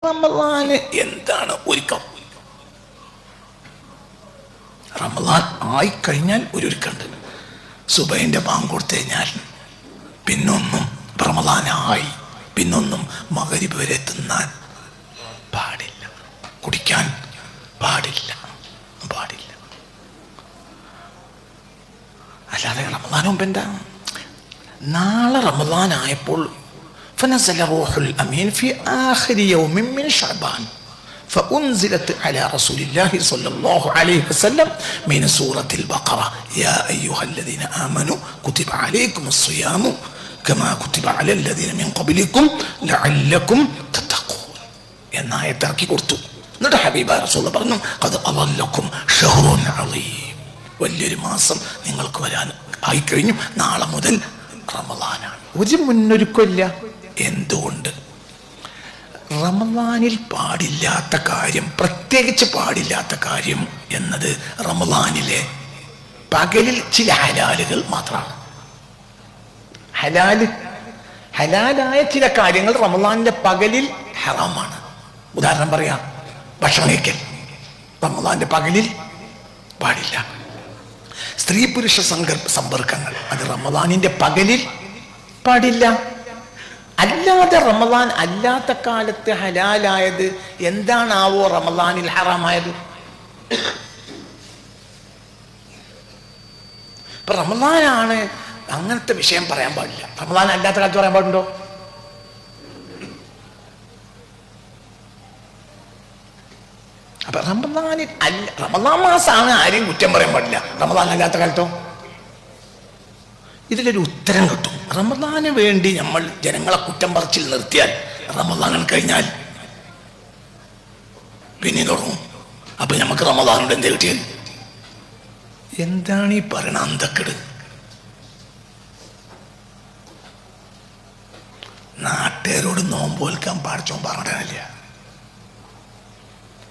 റമളാന് എന്താണ് ഒരുക്കം? റമളാൻ ആയിക്കഴിഞ്ഞാൽ ഒരുക്കണ്ട്. സുബഹിന്റെ ബാങ്ക് കൊടുത്തു കഴിഞ്ഞാൽ പിന്നൊന്നും റമളാനായി, പിന്നൊന്നും മഗ്‌രിബ് വരെ തിന്നാൻ പാടില്ല, കുടിക്കാൻ പാടില്ല. അല്ലാതെ റമളാൻ മുമ്പ് എന്താ? നാളെ റമളാൻ ആയപ്പോൾ فنزل روح الأمين في آخر يوم من شعبان فأنزلت على رسول الله صلى الله عليه وسلم من سورة البقرة يا أيها الذين آمنوا كتب عليكم الصيام كما كتب على الذين من قبلكم لعلكم تتقون എന്നായ ഇറക്കി കൊടുത്തു. എന്നിട്ട് ഹബീബ റസൂൽ പറഞ്ഞു ഖദ് അളല്ലക്കും ഷഹ്റുൻ അളീം, വലിയൊരു മാസം നിങ്ങൾക്ക് വരാൻ ആയിക്കഴിഞ്ഞു, നാളെ മുതൽ റമളാനാണ്. ഒരു മുന്നൊരുക്കമില്ല. എന്തുകൊണ്ട്? റമളാനിൽ പാടില്ലാത്ത കാര്യം, പ്രത്യേകിച്ച് പാടില്ലാത്ത കാര്യം എന്നത് റമളാനിലെ പകലിൽ ചില ഹലാലുകൾ മാത്രമാണ്. ഹലാലായ ചില കാര്യങ്ങൾ റമളാനിലെ പകലിൽ ഹറാമാണ്. ഉദാഹരണം പറയാം, ഭക്ഷണം കഴിക്കൽ റമളാനിലെ പകലിൽ പാടില്ല. സ്ത്രീ പുരുഷ സമ്പർക്കങ്ങൾ അത് റമളാനിന്റെ പകലിൽ പാടില്ല. അല്ലാതെ റമളാൻ അല്ലാത്ത കാലത്ത് ഹലാലായത് എന്താണാവോ റമളാനിൽ ഹറാമായത്? ഇപ്പൊ റമളാനാണ് അങ്ങനത്തെ വിഷയം പറയാൻ പാടില്ല. റമളാൻ അല്ലാത്ത കാലത്ത് പറയാൻ പാടുണ്ടോ? അപ്പൊ റമളാനിൽ റമളാൻ മാസമാണ്, ആരെയും കുറ്റം പറയാൻ പാടില്ല. റമളാൻ അല്ലാത്ത കാലത്തോ? ഇതിലൊരു ഉത്തരം കിട്ടും. റമളാന് വേണ്ടി നമ്മൾ ജനങ്ങളെ കുറ്റം പറച്ചിൽ നിർത്തിയാൽ റമളാൻ കഴിഞ്ഞാൽ പിന്നെ തുടങ്ങും. അപ്പൊ നമുക്ക് റമളാനോട് എന്താ കിട്ടിയത്? എന്താണ് ഈ പറയണ അന്തക്കെട്? നാട്ടുകാരോട് നോമ്പ് വെൽക്കാൻ പാടച്ചോൻ പറഞ്ഞില്ല.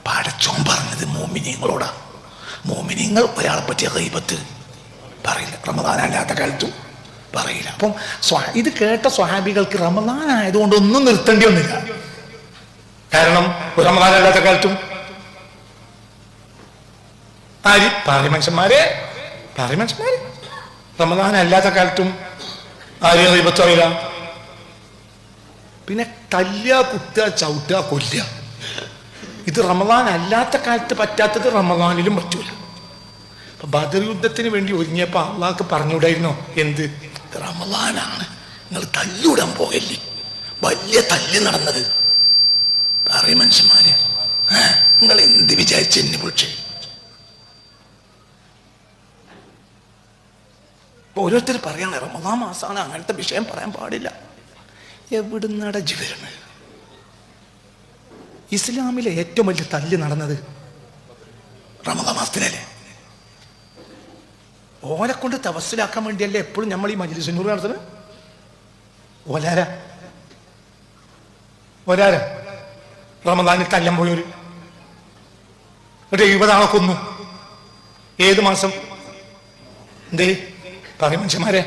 പാടച്ചോൻ പറഞ്ഞത് മോമിനിയങ്ങളോടാ. മോമിനിയങ്ങൾ ഒരാളെ പറ്റിയ ഗീബത്ത് പറയില്ല, റമളാൻ അല്ലാത്ത കാലത്തും പറയില്ല. അപ്പം ഇത് കേട്ട സ്വഹാബികൾക്ക് റമളാൻ ആയതുകൊണ്ട് ഒന്നും നിർത്തേണ്ടി വന്നില്ല. കാരണം റമളാൻ അല്ലാത്ത കാലത്തും മനുഷ്യന്മാരെ റമളാൻ അല്ലാത്ത കാലത്തും ആരെയും ഗീബത്ത് പറയില്ല. പിന്നെ തല്ലുക, കുത്തുക, ചവിട്ടുക, കൊല്ലുക, ഇത് റമളാൻ അല്ലാത്ത കാലത്ത് പറ്റാത്തത് റമളാനിലും പറ്റൂല. അപ്പൊ ബദർ യുദ്ധത്തിന് വേണ്ടി ഒരുങ്ങിയപ്പോ അള്ളാഹ്ക്ക് പറഞ്ഞുകൂടായിരുന്നോ? എന്ത്? റമളാനാണ്, നിങ്ങൾ തല്ലിവിടാൻ പോകല്ലേ, വലിയ തല്ല് നടന്നത്. പറയും മനുഷ്യന്മാര്, നിങ്ങൾ എന്ത് വിചാരിച്ച് എന്നെ വിളിച്ചേ? ഓരോരുത്തർ പറയാണ് റമളാൻ മാസമാണ്, അങ്ങനത്തെ വിഷയം പറയാൻ പാടില്ല. എവിടുന്നട ജീവന്? ഇസ്ലാമിലെ ഏറ്റവും വലിയ തല്ല് നടന്നത് റമളാൻ മാസത്തിലല്ലേ? ഓലെ കൊണ്ട് തവസ്സിലാക്കാൻ വേണ്ടിയല്ലേ എപ്പോഴും നമ്മൾ ഈ മജ്‌ലിസ് നൂർ നടത്തുന്നത്? ഒരാര റമളാനിൽ തല്ലം പോയൊരു 70 ആളെ കൊന്നു. ഏത് മാസം? എന്തേ പറയും മനുഷ്യന്മാരെ,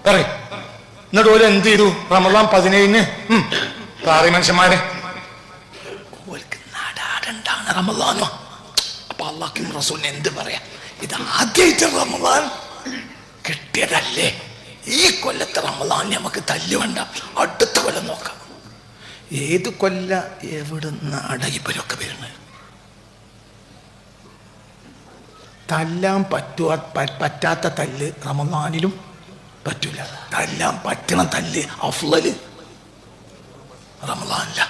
പറയും. എന്നിട്ട് ഓരോ എന്ത് ചെയ്തു? റമളാൻ 17 പറയും മനുഷ്യന്മാരെ, നാടാടുണ്ടാണ് റമളാനോ. അപ്പൊ അള്ളാഹും റസൂലിന് എന്ത് പറയാ? ഇത് ആദ്യമായിട്ട് റമളാൻ കിട്ടിയതല്ലേ, ഈ കൊല്ലത്തെ റമളാൻ നമുക്ക് തല്ല് വേണ്ട, അടുത്ത കൊല്ലം നോക്കാം. ഏത് കൊല്ല എവിടുന്ന് അടയിപ്പലൊക്കെ വരുന്നത്? തല്ലാൻ പറ്റാത്ത തല്ല് റമളാനിലും പറ്റൂല. തല്ലാൻ പറ്റണ തല്ല് അഫ്ളല് റമളാനില്ല.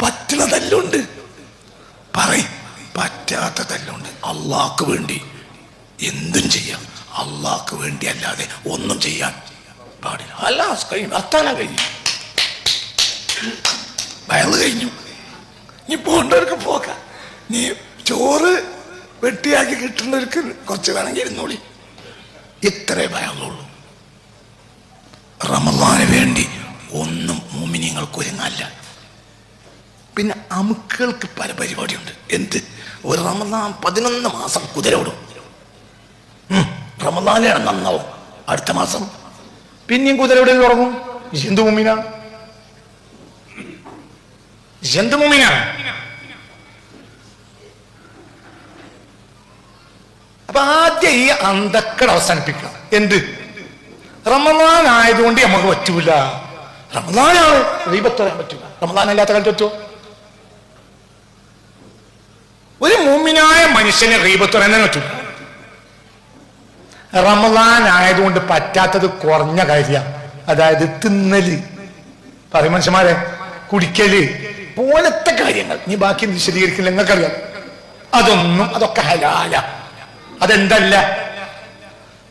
പറ്റണ തല്ലുണ്ട്, പറ്റാത്ത തല്ലുണ്ട്. അള്ളാഹ്ക്ക് വേണ്ടി എന്തും ചെയ്യാം, അള്ളാഹ്ക്ക് വേണ്ടി അല്ലാതെ ഒന്നും ചെയ്യാൻ പാടില്ല. അല്ല കഴിഞ്ഞു, അത്താന കഴിഞ്ഞു, വയറ് കഴിഞ്ഞു. നീ പോകേണ്ടവർക്ക് പോകാം. നീ ചോറ് വെട്ടിയാക്കി കിട്ടുന്നവർക്ക് കുറച്ച് വേണമെങ്കിൽ ഇരുന്നോളി. ഇത്രേ ഭയമുള്ളൂ. റമളാന് വേണ്ടി ഒന്നും മുഅ്മിനീങ്ങൾക്ക് ഒരുങ്ങല്ല. പിന്നെ അമുക്കുകൾക്ക് പല പരിപാടിയുണ്ട്. എന്ത്? ഒരു റമളാൻ 11 മാസം കുതിര ഓടും. റമളാനിലാണ് നന്നാവും, അടുത്ത മാസം പിന്നെയും കുതിര എവിടെ തുടങ്ങും? എന്ത് മുഅ്മിനാ? എന്ത് മുഅ്മിനാണ്? അപ്പൊ ആദ്യം ഈ അന്തക്കട അവസാനിപ്പിക്കുക. എന്ത്? റമളാൻ ആയതുകൊണ്ട് നമുക്ക് പറ്റൂല. റമളാനാണ് ഗീബത്ത് പറയാൻ പറ്റൂല. റമളാൻ അല്ലാത്ത കാലത്ത് പറ്റുമോ? ഒരു മുഅ്മിനായ മനുഷ്യന് ഗീബത്ത് പറയാൻ പറ്റൂല. റമളാൻ ആയതുകൊണ്ട് പറ്റാത്തത് കുറഞ്ഞ കാര്യമാണ്. അതായത് തിന്നല്, പറയും മനുഷ്യന്മാരെ, കുടിക്കല് പോലത്തെ കാര്യങ്ങൾ. നീ ബാക്കി വിശദീകരിക്കില്ല, നിങ്ങൾക്കറിയാം. അതൊക്കെ ഹലാല. അതെന്തല്ല?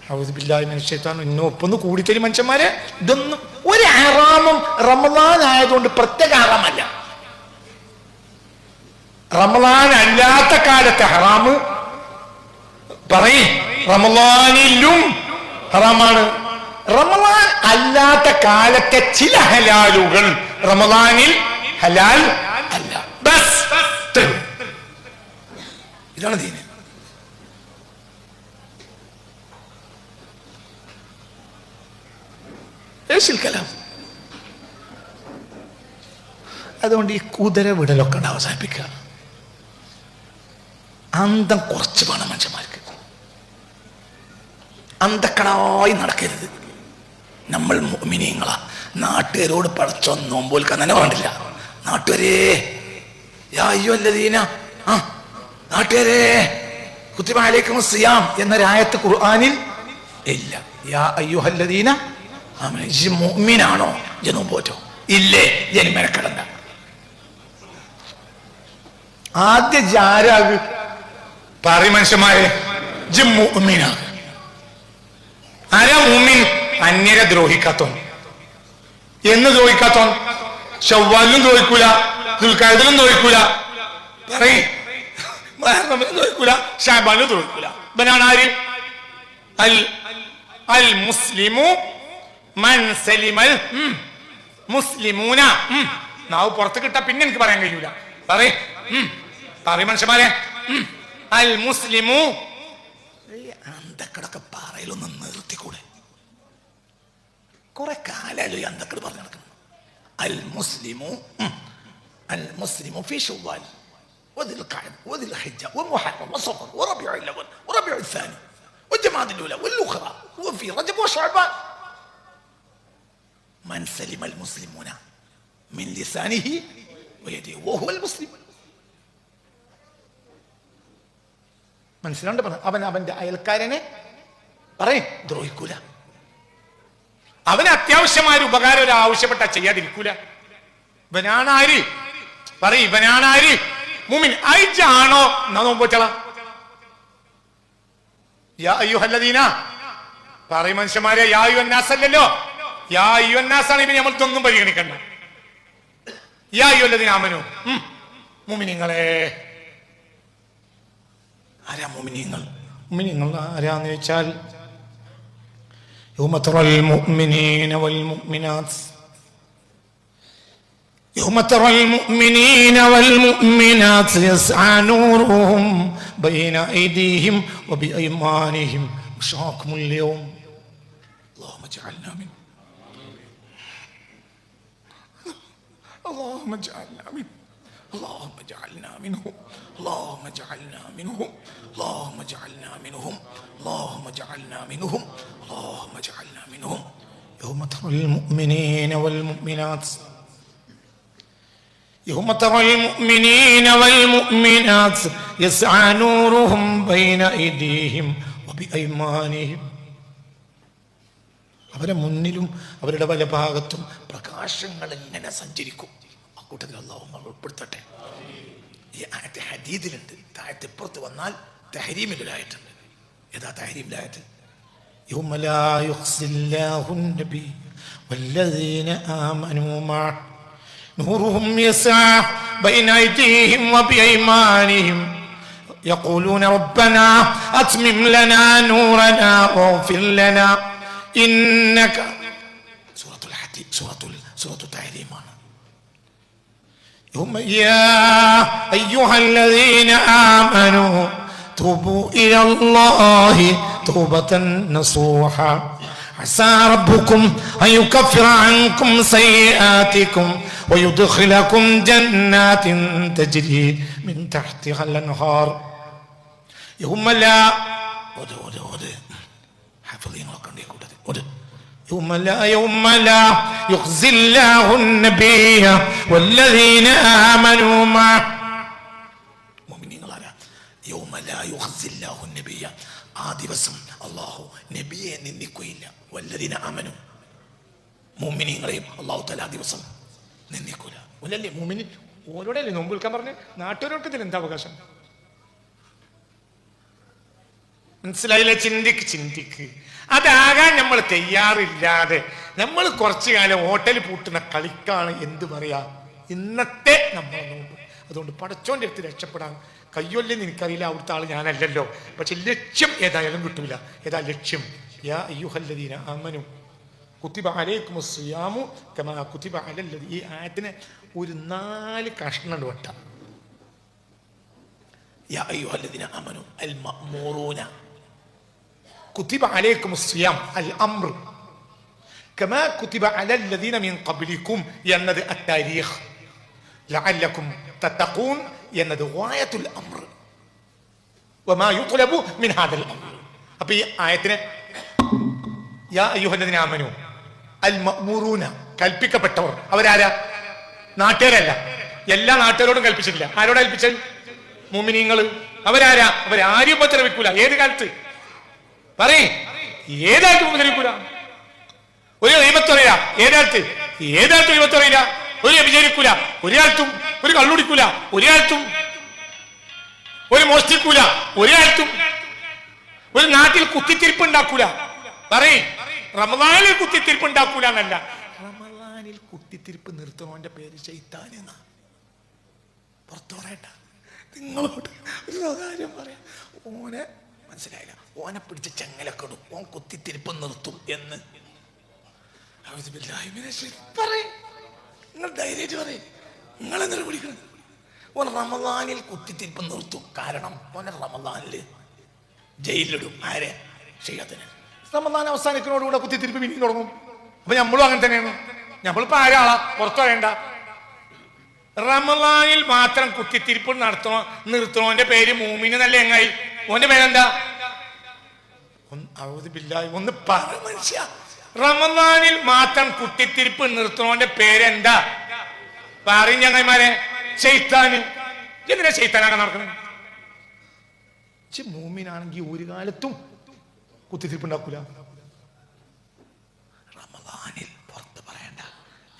ഇന്നും ഒപ്പൊന്ന് കൂടിത്തരും മനുഷ്യന്മാരെ. ഇതൊന്നും ഒരു ഹറാമും റമളാൻ ആയതുകൊണ്ട് പ്രത്യേക ഹറാമല്ല. റമളാൻ അല്ലാത്ത കാലത്തെ ഹറാമ് പറയും, റമളാനിലും ഹറാമാണ്. റമളാൻ അല്ലാത്ത കാലത്തെ ചില ഹലാലുകൾ റമളാനിൽ ഹലാൽ അല്ല. ബസ് ഇതാണ് ദീന്. അതുകൊണ്ട് ഈ കുതിര വിടലൊക്കെ അവസാനിപ്പിക്കുക. അന്തം കുറച്ച് വേണം മനുഷ്യന്മാർക്ക്. അന്തക്കടായി നടക്കരുത്. നമ്മൾ മുഅ്മിനീങ്ങളാ. നാട്ടുകാരോട് പടച്ചോ നോമ്പോൽക്കാൻ തന്നെ വേണ്ടില്ല. നാട്ടുകാരേ, യാ അയ്യുഹല്ലദീന, നാട്ടുകാരേ കുത്തിബ അലൈക്കുമുസ് സിയാം എന്നൊരായത്ത് ഖുർആനിൽ ഇല്ല. യാ അയ്യുഹല്ലദീന, മുഅ്മിനാണോ ജനവും പോറ്റോ? ഇല്ലേ, ജനി മെനക്കെടണ്ട. ആദ്യ ജാരാഗ് പറയും മനുഷ്യന്മാരെ, മുഅ്മിനാണ്. ആരാ മുഅ്മിൻ? അന്യരെ ദ്രോഹിക്കാത്തോൻ. എന്ന് ദ്രോഹിക്കാത്തോൻ? ശവ്വാലിലും ദ്രോഹിക്കൂല, ദുൽഖഅദിലും ദ്രോഹിക്കൂല, ദ്രോഹിക്കൂല, ശഅബാനിലും ദ്രോഹിക്കൂല. ഇവനാണ് ആര്? അൽ മുസ്ലിമു മൻ സലിമൽ മുസ്ലിമൂന. നാവ് പുറത്ത് കിട്ടാ പിന്നെ എനിക്ക് പറയാൻ കഴിയൂല. പറയും മനുഷ്യന്മാരെ, അൽ മുസ്ലിമു. അന്തക്കടൊക്കെ പറയലൊന്ന് നിർത്തിക്കൂടെ? കുറെ കാലല്ലോ ഈ അന്തക്കട് പറഞ്ഞു നടക്കണം. അൽ മുസ്ലിമു, അൽ മുസ്ലിമു ഫീ ശവ്വാൽ വദിൽ ഖഅദ വദിൽ ഹിജ്ജ വമുഹറം വസഫർ വറബീഉൽ അവ്വൽ വറബീഉൽ ثاني വജമാദുൽ ഊല വൽഉഖറ വഫീ റജബ് വശഅബാൻ. മൻ സലിമൽ മുസ്ലിമൂന മിൻ ലിസാനിഹി വയദിഹി വഹുവൽ മുസ്ലിം. മനസ്സിലാണ്ട് പറഞ്ഞു. അവൻ അവന്റെ അയൽക്കാരനെ പറയും ദ്രോഹിക്കൂല. അവന് അത്യാവശ്യമായ ഒരു ഉപകാരം ഒരു ആവശ്യപ്പെട്ട ചെയ്യാതിരിക്കൂല. ഇവനാണാര്? പറയും, ഇവനാണാര്? മുഅ്മിൻ. അയച്ചാണോ എന്നാ നോമ്പോറ്റള. യാ അയ്യുഹല്ലദീന, പറയും മനുഷ്യന്മാരെ, യാ അയ്യുഹന്നാസ് അല്ലല്ലോ, യാ അയ്യുഹന്നാസാണ്. ഇവന് നമ്മൾ ഇതൊന്നും പരിഗണിക്കണ്ട. യാ അയ്യുഹല്ലദീന ആമനൂ, മുഅ്മിനീങ്ങളെ. ആരാ മുഅ്മിനീങ്ങൾ? മുഅ്മിനീങ്ങൾ ആരാന്ന് ചോദിച്ചാൽ, يوم ترى المؤمنين والمؤمنات يوم ترى المؤمنين والمؤمنات يسعى نورهم بين أيديهم وبأيمانهم بشراكم اليوم اللهم اجعلنا منه اللهم اجعلنا منه اللهم اجعلنا منهم اللهم اجعلنا منهم اللهم اجعلنا منهم اللهم اجعلنا منهم اللهم اجعلنا منهم يوم ترى المؤمنين والمؤمنات يوم ترى المؤمنين والمؤمنات يسعى نورهم بين أيديهم وبأيمانهم. അവരുടെ മുന്നിലും അവരുടെ പല ഭാഗത്തും പ്രകാശങ്ങൾ ഇങ്ങനെ സഞ്ചരിക്കും. ആ കൂട്ടത്തിൽ അല്ലാഹു നമ്മെ ഉൾപ്പെടുത്തട്ടെ. ഈ ആയത്ത് ഹദീദിലുണ്ട്. താഴത്ത് ഇപ്പുറത്ത് വന്നാൽ തഹരീമിലായിട്ടുണ്ട്. ഏതാ തഹരീമിലായത്? يوم لا يخزي الله النبي والذين آمنوا معه نورهم يسعى بين أيديهم وبأيمانهم يقولون ربنا أتمم لنا نورنا واغفر لنا إنك سورة الحديد سورة التحريم. يوم يا أيها الذين آمنوا توبوا إلى الله توبة نصوحا അസാ റബ്ബുക്കും അയുകഫിറ അൻകും സയ്യിആതികും വയുദ്ഖിലകും ജന്നാതിൻ തജ്രി മിൻ തഹ്തിഹാൽ അൻഹാർ യൗമ ലാ ഹഫളിങ്ങളൊക്കെ ഉണ്ട് കൂട്ടത്തിൽ يوم لا يخزي الله النبي والذين آمنوا معه മുഅ്മിനീങ്ങളാരാ يوم لا يخزي الله النبي ആ ദിവസം അല്ലാഹു നബിയെ നിന്ദിക്കുകയില്ല വല്ലദീന ആമനു മുഅ്മിനീങ്ങളെയും അല്ലാഹു തആല ആ ദിവസം നിന്ദിക്കൂല ഒന്നല്ലേ മുഅ്മിനി ഓരോടല്ലേ നോമ്പ് വിൽക്കാൻ പറഞ്ഞ് നാട്ടുകാർക്ക് ഇതിൽ എന്താ അവകാശം മനസ്സിലായില്ലേ ചിന്തിക്ക് അതാകാൻ നമ്മൾ തയ്യാറില്ലാതെ നമ്മൾ കുറച്ചു കാലം ഹോട്ടൽ പൂട്ടുന്ന കളിക്കാണ് എന്ത് പറയാ ഇന്നത്തെ നമ്മൾ നോമ്പ് അതുകൊണ്ട് പടച്ചോന്റെ അടുത്ത് രക്ഷപ്പെടാൻ കയ്യൊല്ലെന്ന് എനിക്കറിയില്ല അവിടുത്തെ ആള് ഞാനല്ലല്ലോ പക്ഷെ ലക്ഷ്യം ഏതായാലും കിട്ടൂല ഏതാ ലക്ഷ്യം യാ അയ്യുഹല്ലദീന ആമനു കുതിബ അലൈക്കുമുസ് സിയാമു കമാ കുതിബ അലല്ലദീ ഈ ആയത്തിനെ ഒരു 4 കഷ്ണം വെട്ട യാ അയ്യുഹല്ലദീന ആമനു അൽ മഅ്മൂറൂന കുതിബ അലൈക്കുമുസ് സിയാം അൽ അംർ കമാ കുതിബ അലല്ലദീന മിൻ ഖബ്ലികും എന്നത് അത്താരീഖ് ലഅല്ലകും തത്തഖൂൻ എന്നത് ഗായത്തുൽ അംർ വമാ യുത്ലബു മിൻ ഹാദൽ അംർ അപ്പോൾ ഈ ആയത്തിനെ യാ അയ്യുഹല്ലദീന ആമനു അൽ മഅ്മൂറൂന കൽപ്പിക്കപ്പെട്ടവർ അവരാരാ നാട്ടുകാരല്ല എല്ലാ നാട്ടുകാരോടും കൽപ്പിച്ചിട്ടില്ല ആരോടാ കൽപ്പിച്ചത് മുഅ്മിനീങ്ങൾ അവരാരാ അവരാരും ഉപദ്രവിക്കൂല ഏത് കാലത്ത് പറയേ ഏതായിട്ടും ഉപദ്രവിക്കൂല ഒരു ദൈവത്തെ അറിയില്ല ഏതായിട്ടും ദൈവത്തെ അറിയില്ല ഒരു വ്യഭിചരിക്കൂല ഒരാൾക്കും ഒരു കള്ളുടിക്കൂല ഒരാൾക്കും ഒരു മോഷ്ടിക്കൂല ഒരാൾക്കും ഒരു നാട്ടിൽ കുത്തിത്തിരിപ്പ് ഉണ്ടാക്കൂല പറയേ റമദാനിൽ കുത്തിത്തിരിപ്പ് ഉണ്ടാക്കൂല എന്നല്ല റമദാനിൽ കുത്തിത്തിരിപ്പ് നിർത്തുന്നവന്റെ പേര് ശൈത്താൻ എന്നാ പുറത്തു പറയട്ട നിങ്ങളോട് ഒരു കാര്യം പറയാം ഓനെ മനസ്സിലായില്ല ഓനെ പിടിച്ച് ചെങ്ങലക്കെടും ഓൻ കുത്തിത്തിരിപ്പ് നിർത്തും എന്ന് പറയും നിങ്ങൾ ധൈര്യമായിട്ട് പറയും നിങ്ങൾ എന്തൊരു പിടിക്കണം ഓൻ റമദാനിൽ കുത്തിത്തിരിപ്പ് നിർത്തും കാരണം ഓനെ റമദാനിൽ ജയിലിലിടും ആരെ ചെയ്യാത്തന്നെ റമദാൻ അവസാനിക്കുന്നതോടുകൂടെ കുത്തിത്തിരിപ്പ് പിന്നെയും തുടങ്ങും അപ്പൊ നമ്മളും അങ്ങനെ തന്നെയാണ് നമ്മളിപ്പോ ആരാളാ പുറത്തു പറയണ്ട റമദാനിൽ മാത്രം കുത്തിത്തിരിപ്പ് നിർത്തണോന്റെ പേര് മൂമിന് നല്ല എങ്ങായി ഓന്റെ പേരെന്താ ഒന്ന് പറ മനുഷ്യ റമദാനിൽ മാത്രം കുത്തിത്തിരിപ്പ് നിർത്തണോന്റെ പേരെന്താ പറയും ചങ്ങന്മാരെ ശൈത്താന് എന്തിനാ ശൈത്താനാണ് നടക്കുന്നത് മൂമിനാണെങ്കിൽ ഒരു കാലത്തും കുത്തിത്തിരിപ്പ് ഉണ്ടാക്കൂല റമദാനിൽ പുറത്ത് പറയണ്ട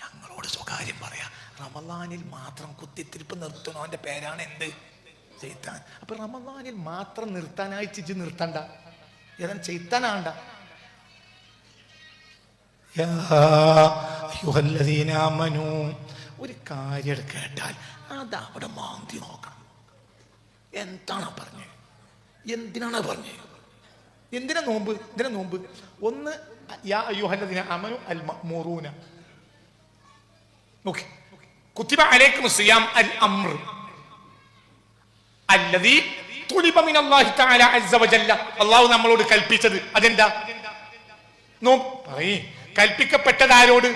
ഞങ്ങളോട് സ്വകാര്യം പറയാ റമദാനിൽ മാത്രം കുത്തിത്തിരിപ്പ് നിർത്തണോന്റെ പേരാണ് എന്ത് ശൈത്താൻ അപ്പൊ റമദാനിൽ മാത്രം നിർത്താനായി ചിജ് നിർത്തണ്ട ഏതാണ് ശൈത്താനാണ്ട ഒരു കാര്യം കേട്ടാൽ അത് അവിടെ മാന്തി നോക്കണം എന്താണ് പറഞ്ഞത് എന്തിനാണ് പറഞ്ഞത് എന്തിനാ നോമ്പ് ഒന്ന് യാ അയ്യുഹല്ലദീന ആമനു അൽ മഅ്മൂറൂന ഓക്കേ കുതിബ അലൈക്കുമുസ് സിയാം അൽ അംർ അല്ലദീ തുലിബ മിനല്ലാഹി തആല അസ്സ വജല്ല അല്ലാഹു നമ്മളോട് കൽപ്പിച്ചത് അതെന്താ നോമ്പ് പറയ് കൽപ്പിക്കപ്പെട്ടത് ആരോട്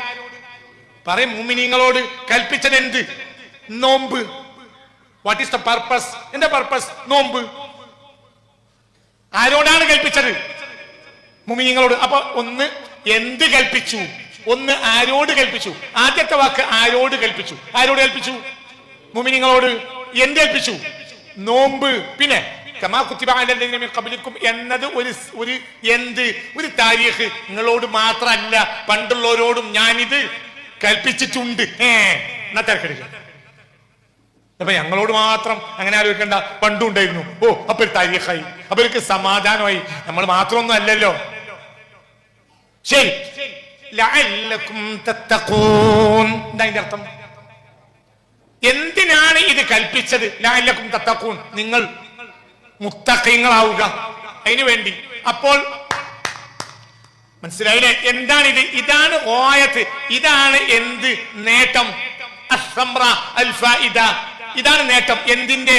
പറയും മുഅ്മിനീങ്ങളോട് കൽപ്പിച്ചത് എന്ത് നോമ്പ് വാട്ട് ഈസ് ദ പർപ്പസ് എന്താ പർപ്പസ് നോമ്പ് ആരോടാണ് കൽപ്പിച്ചത് മുഅ്മിനീങ്ങളോട് അപ്പൊ ഒന്ന് എന്ത് കൽപ്പിച്ചു ഒന്ന് ആരോട് കൽപ്പിച്ചു ആദ്യത്തെ വാക്ക് ആരോട് കൽപ്പിച്ചു മുഅ്മിനീങ്ങളോട് എന്ത് കൽപ്പിച്ചു നോമ്പ് പിന്നെ കമാ കുതിബ അലല്ലദീന മിൻ ഖബ്ലികും എന്നത് ഒരു താരീഖ് നിങ്ങളോട് മാത്രമല്ല പണ്ടുള്ളവരോടും ഞാനിത് കൽപ്പിച്ചിട്ടുണ്ട് എന്നാ തിരക്കടില്ല അപ്പൊ ഞങ്ങളോട് മാത്രം അങ്ങനെ ആലോചിക്കണ്ട പണ്ടും ഉണ്ടായിരുന്നു ഓ അപ്പൊ ഒരു താരീഖായി അപ്പൊ എനിക്ക് സമാധാനമായി നമ്മൾ മാത്രമൊന്നും അല്ലല്ലോ ശരി ലഅല്ലകും തത്തഖൂൻ എന്താ അർത്ഥം എന്തിനാണ് ഇത് കൽപ്പിച്ചത് ലഅല്ലകും തത്തഖൂൻ നിങ്ങൾ മുത്തഖീങ്ങളാവുക അതിനു വേണ്ടി അപ്പോൾ മനസ്സിലായില്ലേ എന്താണ് ഇത് ഇതാണ് ഓയത്ത് ഇതാണ് എന്ത് നേട്ടം അസ്സംറ അൽ ഫായിദ ഇതാണ് നേട്ടം എന്തിന്റെ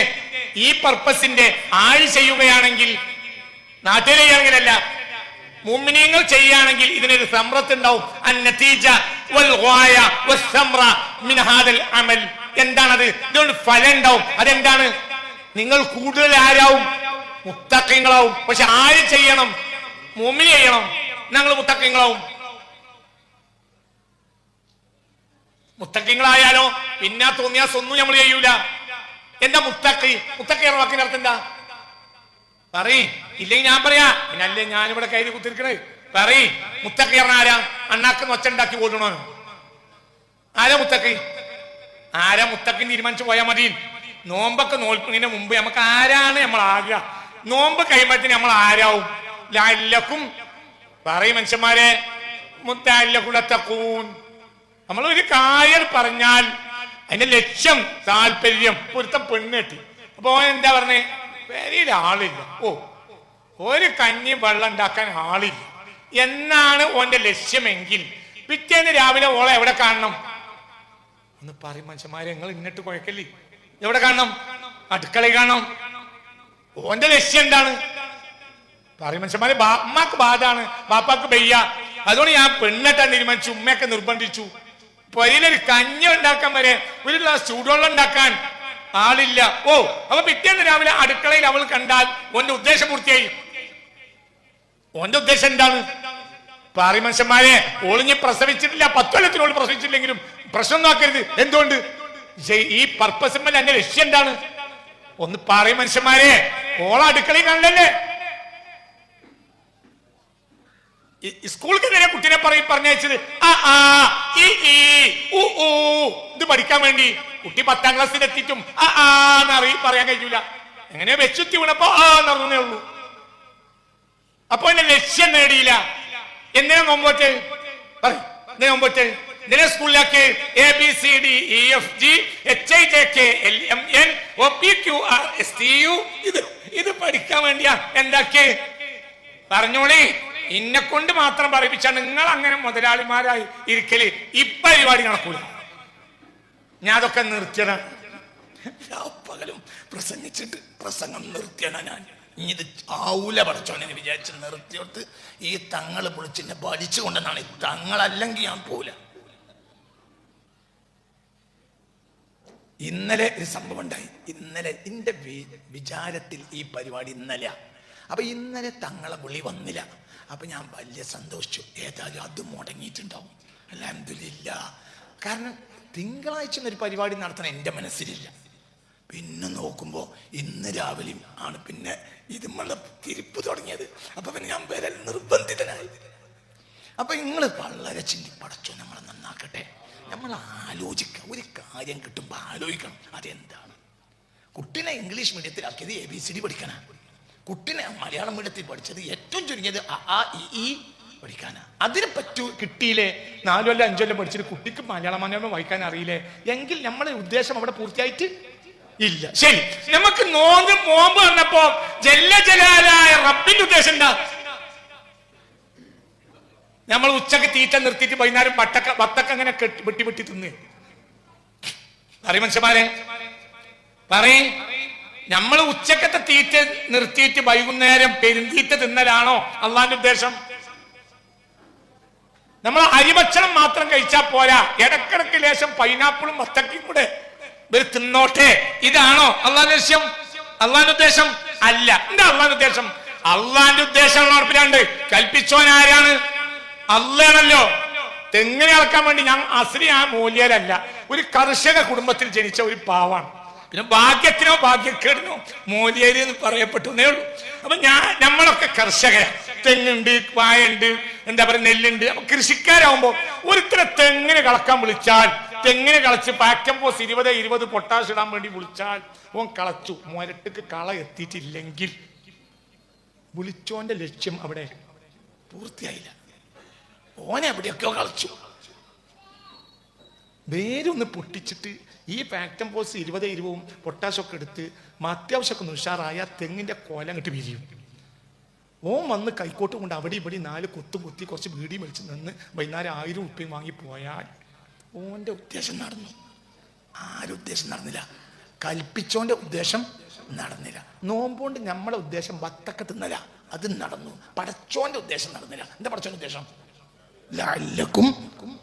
ഈ പർപ്പസിന്റെ ആഴ് ചെയ്യുകയാണെങ്കിൽ നാട്ടിലെ അങ്ങനെയല്ല മുഅ്മിനീങ്ങൾ ചെയ്യുകയാണെങ്കിൽ ഇതിനൊരു സമറത്ത് ഉണ്ടാവും. അന്നതീജ വൽ ഗായ വസ്സംറ മിൻ ഹാദൽ അമൽ. എന്താണത്? ഇതുകൊണ്ട് ഫലം ഉണ്ടാവും. അതെന്താണ്? നിങ്ങൾ കൂടുതൽ ആരാവും? മുത്തഖീങ്ങളാവും. പക്ഷെ ആര് ചെയ്യണം? മുഅ്മിൻ ചെയ്യണം. ഞങ്ങൾ മുത്തഖീങ്ങളാവും. മുത്തഖീങ്ങളായാലോ പിന്നെ തോന്നിയാൽ ഒന്നും നമ്മൾ ചെയ്യൂല. എന്താ മുത്തഖി? മുത്തഖി എന്ന വാക്കിന്റെ അർത്ഥം എന്താ? പറയ്. ഇല്ലെങ്കിൽ ഞാൻ പറയാ. പിന്നല്ലേ ഞാനിവിടെ കയ്യിൽ കുത്തിരിക്കണേ. പറയ്. മുത്തഖി പറഞ്ഞ ആരാ? അണ്ണാക്ക് നൊച്ചുണ്ടാക്കി ഓടണോ? ആരാ മുത്തഖി? ആരാ മുത്തഖി തീരുമാനിച്ചു പോയാൽ മതി. നോമ്പൊക്കെ നോൽക്കുന്നതിന് മുമ്പ് നമുക്ക് ആരാണ് നമ്മൾ ആകുക? നോമ്പ് കഴിയുമ്പോഴത്തേന് നമ്മൾ ആരാവും? ലഅല്ലക്കും പറയും മനുഷ്യന്മാരെ, മുത്തഅല്ലഖുൻ. നമ്മൾ ഒരു കാര്യം പറഞ്ഞാൽ അതിന്റെ ലക്ഷ്യം താല്പര്യം. പൊരുത്തം പെണ്ണ് കെട്ടി. അപ്പൊ എന്താ പറഞ്ഞേ? പെരയിൽ ആളില്ല. ഒരു കഞ്ഞി വെള്ളം ഉണ്ടാക്കാൻ ആളില്ല എന്നാണ് ഓന്റെ ലക്ഷ്യമെങ്കിൽ പിറ്റേന്ന് രാവിലെ ഓളെ എവിടെ കാണണം? ഒന്ന് പറയും മനുഷ്യന്മാരെ, നിങ്ങൾ ഇങ്ങോട്ട് കുഴക്കല്ലേ. എവിടെ കാണണം? അടുക്കളയിൽ കാണണം. ഓന്റെ ലക്ഷ്യം എന്താണ്? പറയും മനുഷ്യന്മാരെ, അമ്മക്ക് ബാധാണ്, ബാപ്പാക്ക് ബയ്യ. അതുകൊണ്ട് ഞാൻ പെണ്ണെട്ടാൻ തീരുമാനിച്ചു. ഉമ്മയൊക്കെ നിർബന്ധിച്ചു. പൊരയിലൊരു കഞ്ഞി ഉണ്ടാക്കാൻ വരെ ഒരു ഗ്ലാസ് ചൂടുവെള്ളം ഉണ്ടാക്കാൻ ആളില്ല. അപ്പൊ പിറ്റേന്ന് രാവിലെ അടുക്കളയിൽ അവൾ കണ്ടാൽ ഓന്റെ ഉദ്ദേശം പൂർത്തിയായി. ഓന്റെ ഉദ്ദേശം എന്താണ്? പറയും മനുഷ്യന്മാരെ, ഓളിഞ്ഞ് പ്രസവിച്ചിട്ടില്ല, 10 കൊല്ലത്തിനോട് പ്രസവിച്ചില്ലെങ്കിലും പ്രശ്നം നോക്കരുത്. എന്തുകൊണ്ട്? ഈ പർപ്പസിന്മേൽ എന്റെ ലക്ഷ്യം എന്താണ്? ഒന്ന് പറയും മനുഷ്യന്മാരെ. ഓള അടുക്കളയിൽ കണ്ടല്ലേ. സ്കൂൾക്ക് നേരെ കുട്ടീനെ പറഞ്ഞയച്ചത് ഇത് പഠിക്കാൻ വേണ്ടി. കുട്ടി 10ാം ക്ലാസ്സിൽ എത്തിയിട്ടും പറയാൻ കഴിയൂല. എങ്ങനെ വെച്ചുത്തി വീണപ്പോ എന്നറിഞ്ഞേ ഉള്ളൂ. അപ്പൊ എന്റെ ലക്ഷ്യം നേടിയില്ല. എന്തിനാ നോമ്പോട്ട്? നോമ്പോട്ട് ഇതിനെ സ്കൂളിലേക്ക് ABCDEFGHIJKLMNOPQRSTU ഇത് പഠിക്കാൻ വേണ്ടിയാ എന്താക്കി പറഞ്ഞോളി. ഇന്നെ കൊണ്ട് മാത്രം പറയിപ്പിച്ചാണ് നിങ്ങൾ അങ്ങനെ മുതലാളിമാരായി ഇരിക്കല്. ഈ പരിപാടി നടക്കൂല. ഞാൻ അതൊക്കെ നിർത്തിയതാണ്. പകലും പ്രസംഗിച്ചിട്ട് പ്രസംഗം നിർത്തിയാണ് ഞാൻ. ഇത് ആവൂല പഠിച്ചോനെ വിചാരിച്ച് നിർത്തിയോട്ട് ഈ തങ്ങൾ പൊളിച്ചിന്നെ പഠിച്ചു കൊണ്ടെന്നാണ്. തങ്ങളല്ലെങ്കിൽ ഞാൻ പോവില്ല. ഇന്നലെ ഒരു സംഭവം ഉണ്ടായി. ഇന്നലെ എന്റെ വിചാരത്തിൽ ഈ പരിപാടി ഇന്നലെയാ. അപ്പൊ ഇന്നലെ തങ്ങളെ വിളി വന്നില്ല. അപ്പൊ ഞാൻ വലിയ സന്തോഷിച്ചു. ഏതായാലും അത് മുടങ്ങിയിട്ടുണ്ടാവും. അൽഹംദുലില്ലാ. കാരണം തിങ്കളാഴ്ച ഒരു പരിപാടി നടത്തണം എൻ്റെ മനസ്സിലില്ല. പിന്നെ നോക്കുമ്പോ ഇന്ന് രാവിലെയും ആണ് പിന്നെ ഇതുമുള്ള തിരിപ്പ് തുടങ്ങിയത്. അപ്പൊ പിന്നെ ഞാൻ വരൽ നിർബന്ധിതനായി. അപ്പൊ നിങ്ങൾ വളരെ ചിന്തി. പടച്ചോ നമ്മളെ നന്നാക്കട്ടെ. നമ്മൾ ആലോചിക്കുക. ഒരു കാര്യം കിട്ടുമ്പോ ആലോചിക്കണം അതെന്താണ്. കുട്ടീനെ ഇംഗ്ലീഷ് മീഡിയത്തിലാക്കിയത് ABCD പഠിക്കാനാണ്. കുട്ടീനെ മലയാളം മീഡിയത്തിൽ പഠിച്ചത് ഏറ്റവും ചുരുങ്ങിയത് ഈ പഠിക്കാനാ. അതിനെ കിട്ടിയില്ലേ? 4 കൊല്ലം 5 കൊല്ലം പഠിച്ചിട്ട് കുട്ടിക്ക് മലയാളം വായിക്കാൻ അറിയില്ലേ? എങ്കിൽ നമ്മളെ ഉദ്ദേശം അവിടെ പൂർത്തിയായിട്ട് ഇല്ല. ശരി, നമുക്ക് നോമ്പ് വന്നപ്പോ ജലാലായ റബ്ബിന്റെ ഉദ്ദേശം എന്താ? നമ്മൾ ഉച്ചക്ക് തീറ്റ നിർത്തിയിട്ട് വൈകുന്നേരം വത്തക്ക അങ്ങനെ വെട്ടി തിന്ന് പറയും മനുഷ്യന്മാരെ. പറയും, നമ്മൾ ഉച്ചക്കത്തെ തീറ്റ നിർത്തിയിട്ട് വൈകുന്നേരം പെരുന്തീറ്റ തിന്നലാണോ അള്ളാന്റെ ഉദ്ദേശം? നമ്മൾ അരിഭക്ഷണം മാത്രം കഴിച്ചാൽ പോരാ. ഇടക്കിടക്ക് ലേശം പൈനാപ്പിളും വത്തക്കയും കൂടെ ഇവർ തിന്നോട്ടെ. ഇതാണോ അള്ളാന്റെ ലക്ഷ്യം? അള്ളാന്റെ ഉദ്ദേശം അല്ല. എന്താ അള്ളാന്റെ ഉദ്ദേശം? അള്ളാന്റെ ഉദ്ദേശം ഉറപ്പിലാണ്ട് കൽപ്പിച്ചോൻ ആരാണ്? അള്ളാണല്ലോ. തെങ്ങിനെ അളക്കാൻ വേണ്ടി ഞാൻ മൂല്യരല്ല. ഒരു കർഷക കുടുംബത്തിൽ ജനിച്ച ഒരു പാവാണ്. പിന്നെ ഭാഗ്യത്തിനോ ഭാഗ്യക്കേടിനോ മൂല്യര് എന്ന് പറയപ്പെട്ടേ ഉള്ളൂ. അപ്പൊ നമ്മളൊക്കെ കർഷകരാണ്. തെങ്ങുണ്ട്, വായുണ്ട്, എന്താ പറയുക, നെല്ലുണ്ട്. അപ്പൊ കൃഷിക്കാരാകുമ്പോ ഒരുത്തരെ തെങ്ങിന് കളക്കാൻ വിളിച്ചാൽ, തെങ്ങിന് കളച്ച് പാക്ടംപോസ് 20 പൊട്ടാഷ് ഇടാൻ വേണ്ടി വിളിച്ചാൽ ഓൻ കളച്ചു. മുരട്ടിക്ക് കള എത്തിയിട്ടില്ലെങ്കിൽ വിളിച്ചോന്റെ ലക്ഷ്യം അവിടെ പൂർത്തിയായില്ല. ഓനെ എവിടെയൊക്കെയോ കളച്ചു. വേരൊന്ന് പൊട്ടിച്ചിട്ട് ഈ പാക്ടംപോസ് 20 പൊട്ടാഷൊക്കെ എടുത്ത് അത്യാവശ്യമൊക്കെ ഉഷാറായ തെങ്ങിന്റെ കോലം കിട്ടി വിരിയും. ഓൻ വന്ന് കൈക്കോട്ട് കൊണ്ട് അവിടെ ഇവിടെ 4 കൊത്തും കുത്തി കുറച്ച് ബീഡി മേടിച്ച് നിന്ന് വൈകുന്നേരം 1000 ഉറുപ്പ്യം വാങ്ങി പോയാൽ ഓന്റെ ഉദ്ദേശം നടന്നു. ആരും ഉദ്ദേശം നടന്നില്ല. കൽപ്പിച്ചോന്റെ ഉദ്ദേശം നടന്നില്ല. നോമ്പോണ്ട് നമ്മളെ ഉദ്ദേശം വത്തക്ക തിന്നല. അത് നടന്നു. പടച്ചോന്റെ ഉദ്ദേശം നടന്നില്ല. എന്താ പടച്ചോന്റെ ഉദ്ദേശം? ലഅല്ലക്കും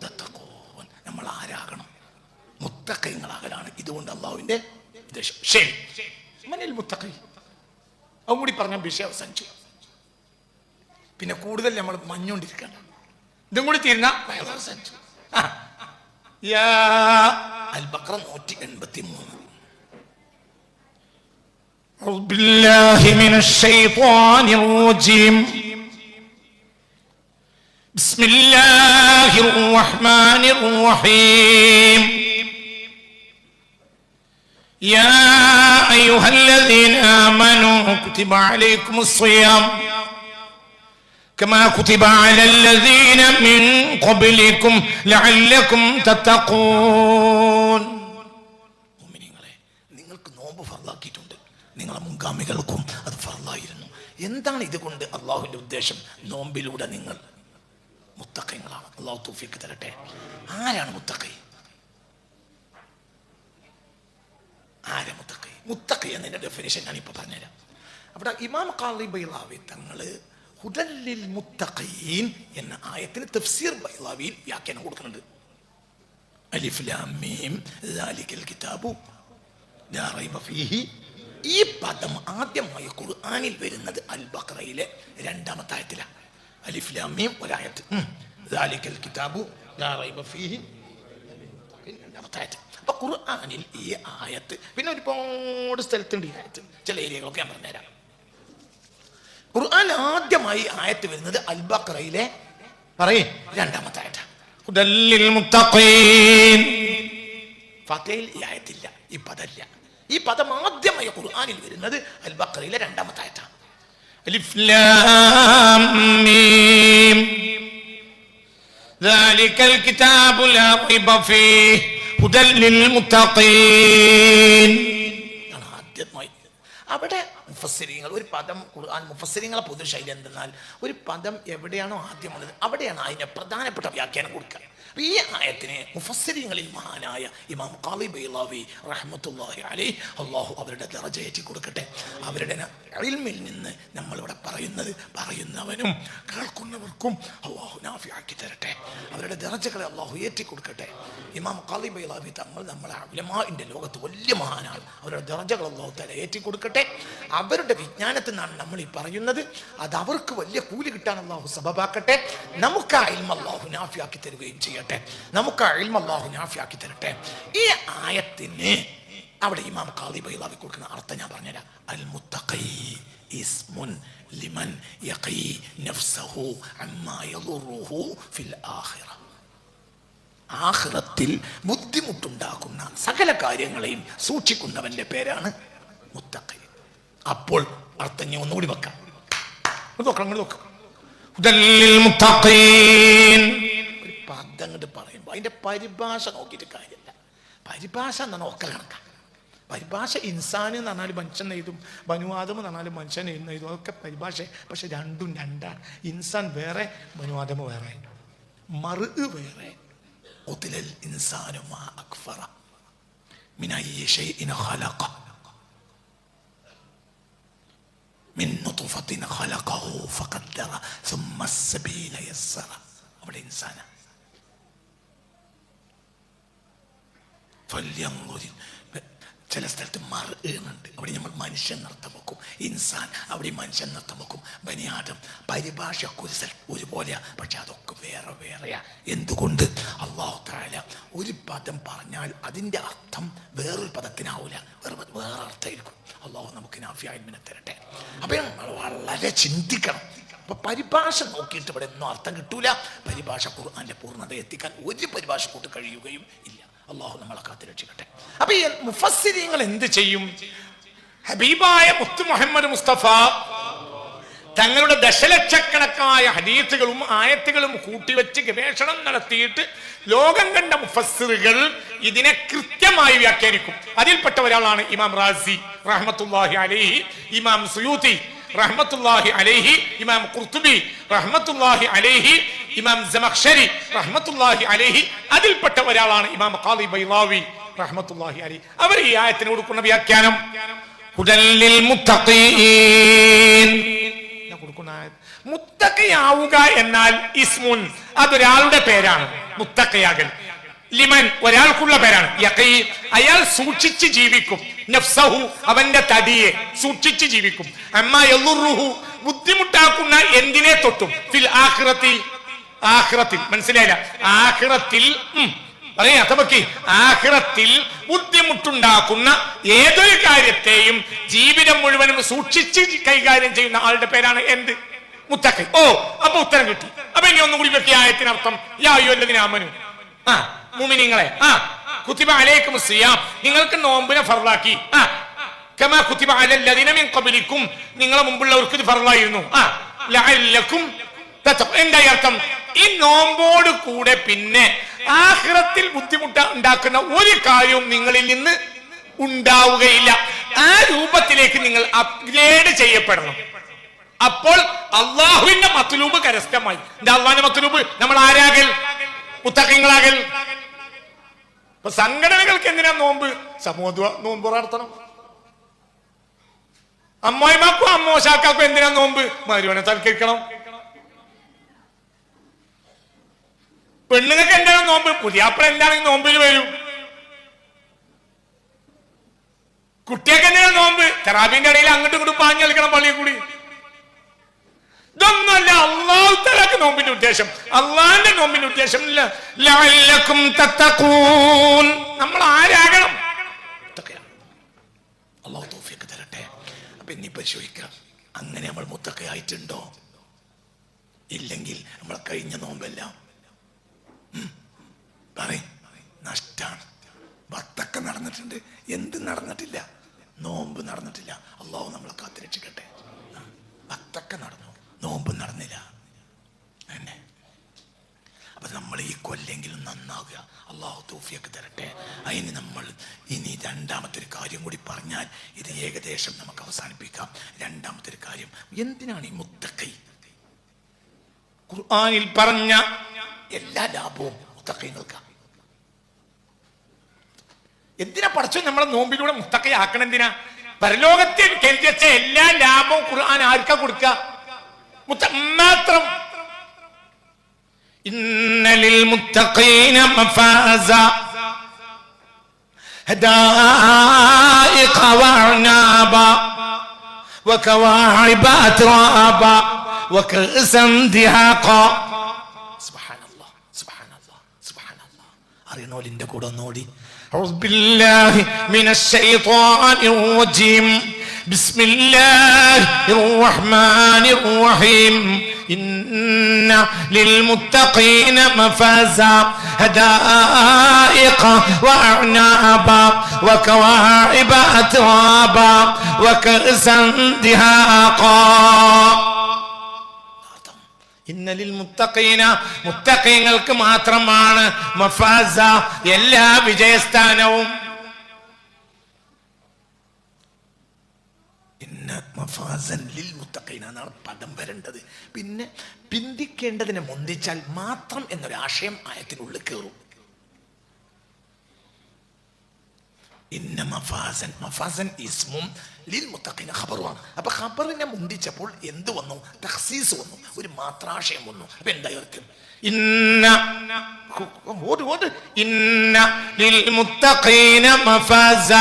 തത്തഖൂൻ, നമ്മൾ ആരാകണം? മുത്തഖീങ്ങളാകലാണ് ഇതുകൊണ്ട് അള്ളാഹുവിന്റെ ഉദ്ദേശം. ശരി, മനിൽ മുത്തഖീ, അതും കൂടി പറഞ്ഞ വിഷയം അവസാനിച്ചു. പിന്നെ കൂടുതൽ നമ്മൾ മഞ്ഞോണ്ടിരിക്കണം. ഇതും കൂടി തീർന്ന അവസാനിച്ചു. അൽ-ബഖറ 183. أعوذ بالله من الشيطان الرجيم. بسم الله الرحمن الرحيم. يا أيها الذين آمنوا كتب عليكم الصيام كما كتب على الذين من قبلكم لعلكم تتقون. നിങ്ങൾക്ക് നോമ്പ് ഫർളാക്കിയിട്ടുണ്ട്, നിങ്ങളെ മുൻഗാമികൾക്കും അത് ഫർളായിരുന്നു. എന്താണ് ഇതുകൊണ്ട് അള്ളാഹുവിന്റെ ഉദ്ദേശം? നോമ്പിലൂടെ നിങ്ങൾ മുത്തഖീങ്ങളാണ്. അള്ളാഹു തൗഫീഖ് തരട്ടെ. ആരാണ് മുത്തഖീ? ആരാ മുത്തഖീ? മുത്തഖീ എന്നതിന്റെ ഡെഫിനിഷൻ ഞാൻ ഇപ്പൊ പറഞ്ഞുതരാം. അവിടെ ഇമാം ഖാളി ബൈളാവി തങ്ങള് ഹുദല്ലിൽ മുത്തഖീൻ എന്ന ആയത്തിന് തഫ്സീർ ബൈളാവിയിൽ വ്യാഖ്യാനം കൊടുക്കുന്നുണ്ട്. അലിഫ് ലാം മീം ദാലികൽ കിതാബു ലാ റൈബ ഫീഹി. ഈ പദം ആദ്യമായി ഖുർആനിൽ വരുന്നത് അൽ ബഖറയിലെ 2-ാമത്തെ ആയത്തിലാണ്. അലിഫ് ലാം മീം ഒരായത്ത്, ദാലികൽ കിതാബു ലാ റൈബ ഫീഹി 2-ാമത്തെ ആയത്ത്. അപ്പൊ ഖുർആനിൽ ഈ ആയത്ത്, പിന്നെ ഒരുപാട് സ്ഥലത്തുണ്ട് ഈ ആയത്ത്, ചില ഏരിയകളൊക്കെ ഞാൻ പറഞ്ഞുതരാം. ഖുർആൻ ആദ്യമായി ആയത്ത് വരുന്നത് അൽ ബഖറയിലെ 2-ാമത്തെ ആയത്താണ്. ഹുദല്ലിൽ മുത്തഖീൻ. ഫാത്തിഹയിൽ ഈ ആയത്തില്ല, ഈ പദമില്ല. ഈ പദം ആദ്യമായി ഖുർആനിൽ വരുന്നത് അൽ ബഖറയിലെ 2-ാമത്തെ ആയത്താണ്. അലിഫ് ലാം മീം ദാലികൽ കിതാബു ലാ റൈബ ഫീഹി ഹുദല്ലിൽ മുത്തഖീൻ. ആദ്യമായി അവിടെ മുഫസ്സിരീങ്ങൾ ഒരു പദം, ഖുർആൻ മുഫസ്സിരീങ്ങളെ പൊതുശൈലി എന്തെന്നാൽ ഒരു പദം എവിടെയാണോ ആദ്യമുള്ളത് അവിടെയാണ് അതിന് പ്രധാനപ്പെട്ട വ്യാഖ്യാനം കൊടുക്കുക. ഈ ആയത്തിന് മുഫസ്സിരീങ്ങളിൽ മഹാനായ ഇമാം ഖാളി ബൈളാവി റഹ്മത്തുള്ളാഹി അലൈഹി, അല്ലാഹു അവരുടെ ദറജ ഏറ്റി കൊടുക്കട്ടെ. അവരുടെ ഇൽമിൽ നിന്ന് നമ്മളിവിടെ പറയുന്നവനും കേൾക്കുന്നവർക്കും അല്ലാഹു നാഫിയാക്കി തരട്ടെ. അവരുടെ ദറജകളെ അല്ലാഹു ഏറ്റി കൊടുക്കട്ടെ. ഇമാം ഖാളി ബൈളാവി തങ്ങൾ നമ്മളെ ഉലമാഇന്റെ ലോകത്ത് വലിയ മഹാനാണ്. അവരുടെ ദറജകൾ അല്ലാഹു തആല ഏറ്റി കൊടുക്കട്ടെ. അവരുടെ വിജ്ഞാനത്തിൽ നിന്നാണ് നമ്മൾ ഈ പറയുന്നത്. അത് അവർക്ക് വലിയ കൂലി കിട്ടാൻ അല്ലാഹു സബബാക്കട്ടെ. നമുക്ക് ആ ഇൽമ അല്ലാഹു നാഫിയാക്കി തരുകയും ചെയ്യട്ടെ. നമുക്ക് ആ ഇൽമ അല്ലാഹു നാഫിയാക്കി തരട്ടെ. ഈ ആയത്തിന് അവിടെ ഇമാം ഖാളി ബൈളാവി കൊടുക്കുന്ന അർത്ഥം ഞാൻ പറഞ്ഞുതരാം. അൽ മുത്തഖി ഇസ്മുൻ ലിമൻ യഖി നഫ്സഹു അമ്മാ യദുറുഹു ഫിൽ ആഖിറ. ആഖിറത്തിൽ ബുദ്ധിമുട്ടുണ്ടാക്കുന്ന സകല കാര്യങ്ങളെയും സൂക്ഷിക്കുന്നവന്റെ പേരാണ് മുത്തഖി. അപ്പോൾ അർത്ഥം ഞാൻ ഒന്നുകൂടി വെക്കാം. നോക്കാം. ഹുദല്ലിൽ മുത്തഖീൻ. ഒരു പദം അങ്ങോട്ട് പറയുമ്പോൾ അതിന്റെ പരിഭാഷ നോക്കിയിട്ട് കാര്യമില്ല. പരിഭാഷ എന്നാ നോക്കൽ കണക്കാണ്. പരിഭാഷ ഇൻസാൻ എന്ന് പറഞ്ഞാൽ മനുഷ്യൻ എഴുതും, ബനു ആദം എന്ന് പറഞ്ഞാൽ മനുഷ്യൻ എഴുതും, അതൊക്കെ പരിഭാഷ. പക്ഷെ രണ്ടും രണ്ടാണ്. ഇൻസാൻ വേറെ, ബനു ആദം വേറെ, മർഇ വേറെ. ഖുതിലൽ ഇൻസാനു മാ അക്ഫറ മിൻ അയ്യി ശൈഇൻ ഖലഖ മിൻ നുത്ഫത്തിൻ ഖലഖഹു ഫഖദ്ദറ സുമ്മ അസ്സബീല യസ്സറ. അവിടെ ഇൻസാന. ചില സ്ഥലത്ത് മർഇന്നുണ്ട്, അവിടെ നമ്മൾ മനുഷ്യൻ നൃത്തം വെക്കും. ഇൻസാൻ അവിടെ മനുഷ്യൻ നൃത്തം വെക്കും. ബനിയാദം പരിഭാഷയൊക്കെ ഒരു സ്ഥലത്ത് ഒരുപോലെയാ, പക്ഷെ അതൊക്കെ വേറെ വേറെയാ. എന്തുകൊണ്ട്? അല്ലാഹു തആല ഒരു പദം പറഞ്ഞാൽ അതിൻ്റെ അർത്ഥം വേറൊരു പദത്തിനാവൂല, വേറെ അർത്ഥമായിരിക്കും. അല്ലാഹു നമുക്ക് നാഫിയായ ഇൽമിനെ തരട്ടെ. അപ്പൊ നമ്മൾ വളരെ ചിന്തിക്കണം. അപ്പൊ പരിഭാഷ നോക്കിയിട്ട് ഇവിടെ ഒന്നും അർത്ഥം കിട്ടൂല. പരിഭാഷ ഖുർആന്റെ പൂർണ്ണത എത്തിക്കാൻ ഒരു പരിഭാഷ കൂട്ട് കഴിയുകയും ഇല്ല. അല്ലാഹു നമ്മളെ കാത്ത് രക്ഷിക്കട്ടെ. അപ്പൊ ഈ മുഫസ്സിരീങ്ങൾ എന്ത് ചെയ്യും? ഹബീബായ മുത്ത് മുഹമ്മദ് മുസ്തഫ തങ്ങളുടെ ദശലക്ഷക്കണക്കായ ഹദീസുകളും ആയത്തുകളും കൂട്ടിവെച്ച് ഗവേഷണം നടത്തിയിട്ട് ലോകം കണ്ട മുഫസ്സിറുകൾ ഇതിനെ കൃത്യമായി വ്യാഖ്യാനിക്കും. അതിൽപ്പെട്ട ഒരാളാണ് ഇമാം റാസി റഹ്മത്തുള്ളാഹി അലൈഹി, ഇമാം സുയൂത്തി റഹ്മത്തുള്ളാഹി അലൈഹി, ഇമാം ഖുർത്തുബി റഹ്മത്തുള്ളാഹി അലൈഹി, ഇമാം സമഖ്ശരി റഹ്മത്തുള്ളാഹി അലൈഹി. അതിൽപ്പെട്ട ഒരാളാണ് ഇമാം ഖാളി ബൈളാവി റഹ്മത്തുള്ളാഹി അലൈഹി. അവർ ഈ ആയത്തിന് കൊടുക്കുന്ന വ്യാഖ്യാനം ഹുദല്ലിൽ മുത്തഖീൻ. കൊടുക്കുന്ന മുത്തഖിയാവുക എന്നാൽ ഇസ്മുൻ, അതൊരാളുടെ പേരാണ്. മുത്തഖിയാകൽ ലിമൻ, ഒരാൾക്കുള്ള പേരാണ്. യഖീ, അയാൾ സൂക്ഷിച്ച് ജീവിക്കും. നഫ്സഹു, അവന്റെ തടിയെ സൂക്ഷിച്ച് ജീവിക്കും. അമ്മാ യളുറുഹു, ബുദ്ധിമുട്ടാക്കുന്ന എന്തിനെ തൊട്ടും. ഫിൽ ആഖിറത്തിൽ, ആഖിറത്തിൽ മനസ്സിലായില്ല, ആഖിറത്തിൽ പറയാ തബക്കി, ആഖിറത്തിൽ ബുദ്ധിമുട്ടുണ്ടാക്കുന്ന ഏതൊരു കാര്യത്തെയും ജീവിതം മുഴുവനും സൂക്ഷിച്ച് കൈകാര്യം ചെയ്യുന്ന ആളുടെ പേരാണ് എന്ത്? മുത്തഖി. ഓ, അപ്പൊ ഉത്തരം കിട്ടി. അപ്പൊ ഇനി ഒന്നുകൂടി വെക്കിയ ആയത്തിനർത്ഥം യാ അയ്യുഹല്ലദീന ആമനൂ, മുഅ്മിനീങ്ങളെ, കുതിബ അലൈക്കുമുസ് സിയാം, നിങ്ങൾക്ക് നോമ്പിനെ ഫർളാക്കി. കമാ കുതിബ അലല്ലദീന മിൻ ഖബ്ലിക്കും, നിങ്ങളെ മുമ്പുള്ളവർക്ക് ഇത് ഫർളായിരുന്നു. ലഅല്ലക്കും തത്തഖൂൻ. എന്തായി അർത്ഥം? ഈ നോമ്പോട് കൂടെ പിന്നെ ആഖിറത്തിൽ ബുദ്ധിമുട്ട് ഉണ്ടാക്കുന്ന ഒരു കാര്യവും നിങ്ങളിൽ നിന്ന് ഉണ്ടാവുകയില്ല. ആ രൂപത്തിലേക്ക് നിങ്ങൾ അപ്ഗ്രേഡ് ചെയ്യപ്പെടണം. അപ്പോൾ അള്ളാഹുവിന്റെ മത്ലൂബ് കരസ്ഥമായി. എന്താ അള്ളാഹിന്റെ മത്ലൂബ്? നമ്മൾ ആരാകൽ? മുത്തഖീങ്ങളാകൽ. ഇപ്പൊ സംഘടനകൾക്ക് എന്തിനാ നോമ്പ്? സമൂഹ നോമ്പ് നടത്തണം. അമ്മായിമാക്കും അമ്മോശാക്കാക്കും എന്തിനാ നോമ്പ്? മരുവനെ തൽക്കരിക്കണം. പെണ്ണുങ്ങൾക്ക് എന്താണ് നോമ്പ്? പുതിയാപ്പള എന്താണെങ്കിൽ നോമ്പിന് വരും. കുട്ടിയൊക്കെ എന്തിനാ നോമ്പ്? തറാബീന്റെ ഇടയിൽ അങ്ങോട്ടും ഇങ്ങോട്ടും പാഞ്ഞു കളിക്കണം പള്ളിയിൽ കൂടി. ഇതൊന്നുമല്ല അള്ളാഹു തആലക്ക് നോമ്പിന്റെ ഉദ്ദേശം. അള്ളാഹിന്റെ നോമ്പിന്റെ ഉദ്ദേശം ലഅല്ലക്കും തത്തഖൂൻ, നമ്മൾ ആരാകണം? അള്ളാഹു തൗഫീഖ് തരട്ടെ. അപ്പൊ ഇനി പരിശോധിക്കാം, അങ്ങനെ നമ്മൾ മുത്തഖിയായിട്ടുണ്ടോ? ഇല്ലെങ്കിൽ നമ്മൾ കഴിഞ്ഞ നോമ്പെല്ലാം നഷ്ടാണ്. ഭക്തൊക്കെ നടന്നിട്ടുണ്ട്, എന്ത് നടന്നിട്ടില്ല? നോമ്പ് നടന്നിട്ടില്ല. അള്ളാഹു നമ്മളെ കാത്തുരക്ഷിക്കട്ടെ. ഭക്തൊക്കെ നടന്നു, നോമ്പ് നടന്നില്ല. എന്നെ അപ്പൊ നമ്മൾ ഈ കൊല്ലെങ്കിലും നന്നാവുക. അള്ളാഹു തൗഫീഖ് തരട്ടെ. അതിന് നമ്മൾ ഇനി രണ്ടാമത്തെ ഒരു കാര്യം കൂടി പറഞ്ഞാൽ ഇത് ഏകദേശം നമുക്ക് അവസാനിപ്പിക്കാം. രണ്ടാമത്തെ ഒരു കാര്യം, എന്തിനാണ് ഈ മുത്തഖി? ഖുർആനിൽ പറഞ്ഞ എല്ലാ ലാഭവും മുത്തഖീങ്ങൾക്ക്. എന്തിനാ പഠിച്ചു നമ്മളെ നോമ്പിലൂടെ മുത്തഖി ആക്കണം? എന്തിനാ? പരലോകത്തിൽ കരുതിച്ച എല്ലാ ലാഭവും ഖുർആൻ ആർക്കാ കൊടുക്കുക? മാത്രം. ഇന്നലിൽ മുത്തഖീന മഫാസ ഹദായിഖ വഅനാബ വകവാഇബ അത്റാബ വകഅസൻ ദിഹാഖ. സുബ്ഹാനല്ലാഹ്, സുബ്ഹാനല്ലാഹ്, സുബ്ഹാനല്ലാഹ്. അറിയണോലിന്റെ കൂടെ ഒന്നോടി. أعوذ بالله من الشيطان الرجيم. بسم الله الرحمن الرحيم. إن للمتقين مفازا حدائق وأعنابا وكواعب أترابا وكأسا دهاقا. ഇന്നലിൽ മുത്തഖീന, മുത്തഖീങ്ങൾക്ക് മാത്രമാണ് മഫാസ, എല്ലാ വിജയസ്ഥാനവും. ഇന്ന മഫാസൻ ലിൽ മുത്തഖീന എന്നാണ് പദം വരേണ്ടത്. പിന്നെ പിന്തിക്കേണ്ടതിനെ മുന്തിച്ചാൽ മാത്രം എന്നൊരാശയം ആയത്തിനുള്ളിൽ കയറും. ഇന്ന മഫാസൻ, മഫാസൻ ഇസ്മും ലിൽ മുത്തഖീന ഖബറുമാണ്. അപ്പൊ ഖബറിനെ മുന്തിച്ചപ്പോൾ എന്ത് വന്നു? തഖ്സീസ് വന്നു, ഒരു മാത്രാശയം വന്നു. അപ്പൊ എന്താ അർത്ഥം? ഇന്ന ലിൽ മുത്തഖീന മഫാസ,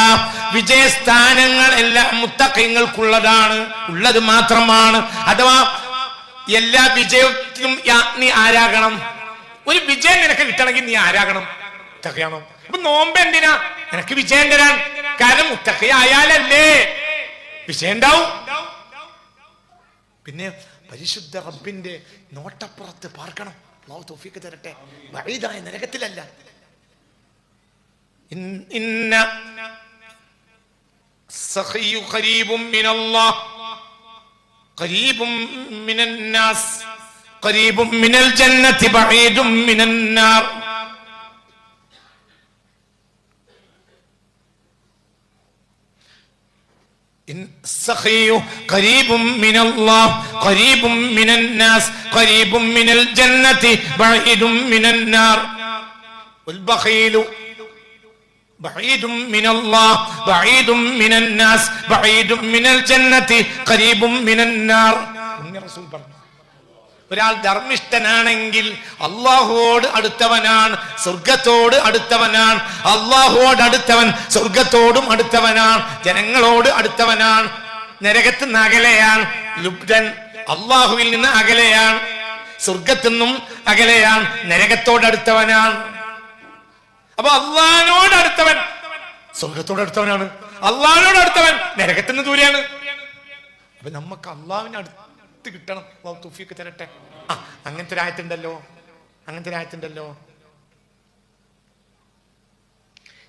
വിജയസ്ഥാനങ്ങൾ എല്ലാം മുത്തഖീങ്ങൾക്കുള്ളതാണ്, ഉള്ളത് മാത്രമാണ്. അഥവാ എല്ലാ വിജയത്തിലും നീ ആരാകണം? ഒരു വിജയം നിനക്ക് കിട്ടണമെങ്കിൽ നീ ആരാകണം? മുത്തഖിയാണോ? അപ്പൊ നോമ്പ് എന്തിനാ? നിനക്ക് വിജയം തരാൻ. കാരണം മുത്തഖി ആയാലല്ലേ വിജയം ഉണ്ടാവും. പിന്നെ പരിശുദ്ധ റബ്ബിന്റെ നോട്ടപ്പുറത്ത് പാർക്കണം. അല്ലാഹു തൗഫീഖ് തരട്ടെ. വഈദായ നരകത്തിലല്ല. ഇന്ന സഖിയു ഖരീബും മിനല്ലാഹ് ഖരീബും മിനന്നാസ് ഖരീബും മിനൽ ജന്നതി ബഈദും മിനന്നാർ. السخي قريب من الله قريب من الناس قريب من الجنة بعيد من النار. والبخيل بعيد من الله بعيد من الناس بعيد من الجنة قريب من النار. റസൂൽ പറഞ്ഞു. ഒരാൾ ധർമ്മിഷ്ഠനാണെങ്കിൽ അള്ളാഹുവോട് അടുത്തവനാണ്, സ്വർഗത്തോട് അടുത്തവനാണ്. അള്ളാഹുവോട് അടുത്തവൻ സ്വർഗത്തോടും അടുത്തവനാണ്, ജനങ്ങളോട് അടുത്തവനാണ്. നരകത്ത് നിന്ന് അകലെയാണ്. ലുബ്ധൻ അള്ളാഹുവിൽ നിന്ന് അകലെയാണ്, സ്വർഗത്തു നിന്നും അകലെയാണ്, നരകത്തോട് അടുത്തവനാണ്. അപ്പൊ അള്ളാഹിനോട് അടുത്തവൻ സ്വർഗത്തോട് അടുത്തവനാണ്, അള്ളാഹിനോട് അടുത്തവൻ നരകത്തിൽ നിന്ന് ദൂരെയാണ്. അപ്പൊ നമുക്ക് അള്ളാഹുവിനെ അടുത്ത് കിട്ടണം. അള്ളാഹു തൗഫീഖ് തരട്ടെ. അങ്ങനത്തെ ഒരു ആയത്തുണ്ടല്ലോ.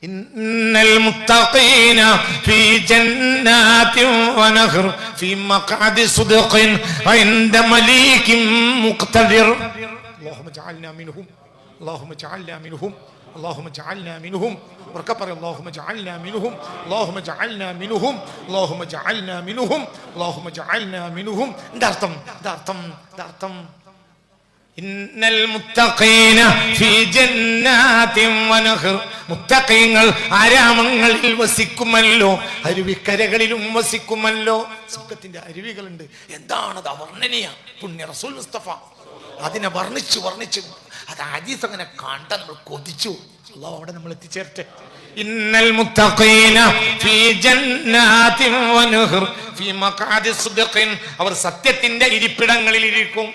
ഇന്നൽ മുത്തഖീന ഫീ ജന്നാതിൻ വനഹർ ഫീ മഖഅദി സിദ്ഖിൻ ഇൻദ മലീകിൻ മുഖ്തദിർ. അല്ലാഹുമ്മ ജഅൽനാ മിൻഹും, അല്ലാഹുമ്മ ജഅൽനാ മിൻഹും, അല്ലാഹുമ്മ ജഅൽനാ മിൻഹും. വർക്കപ്പറ അല്ലാഹുമ്മ ജഅൽനാ മിൻഹും, അല്ലാഹുമ്മ ജഅൽനാ മിൻഹും, അല്ലാഹുമ്മ ജഅൽനാ മിൻഹും, അല്ലാഹുമ്മ ജഅൽനാ മിൻഹും. എന്താർത്ഥം? ഇന്നൽ മുത്തഖീന ഫീ ജന്നാതിൻ വനഹർ. മുത്തഖീങ്ങൾ ആരാമങ്ങളിൽ വസിക്കുമല്ലോ, അരുവിക്കരകളിലും വസിക്കുമല്ലോ. സുഖത്തിന്റെ അരുവികളുണ്ട്. എന്താണത്? അവർണ്ണനീയ പുണ്യ റസൂൽ മുസ്തഫ അതിനെ വർണ്ണിച്ചു അത് ഹദീസ് അങ്ങനെ കണ്ട നമ്മൾ കൊതിച്ചു. അല്ലാഹു അവിടെ നമ്മൾ എത്തിച്ചേരട്ടെ. ഇന്നൽ മുത്തഖീന ഫീ ജന്നാതിൻ വനഹർ ഫീ മഖഅദി സിദ്ഖിൻ. അവർ സത്യത്തിന്റെ ഇരിപ്പിടങ്ങളിൽ ഇരിക്കും.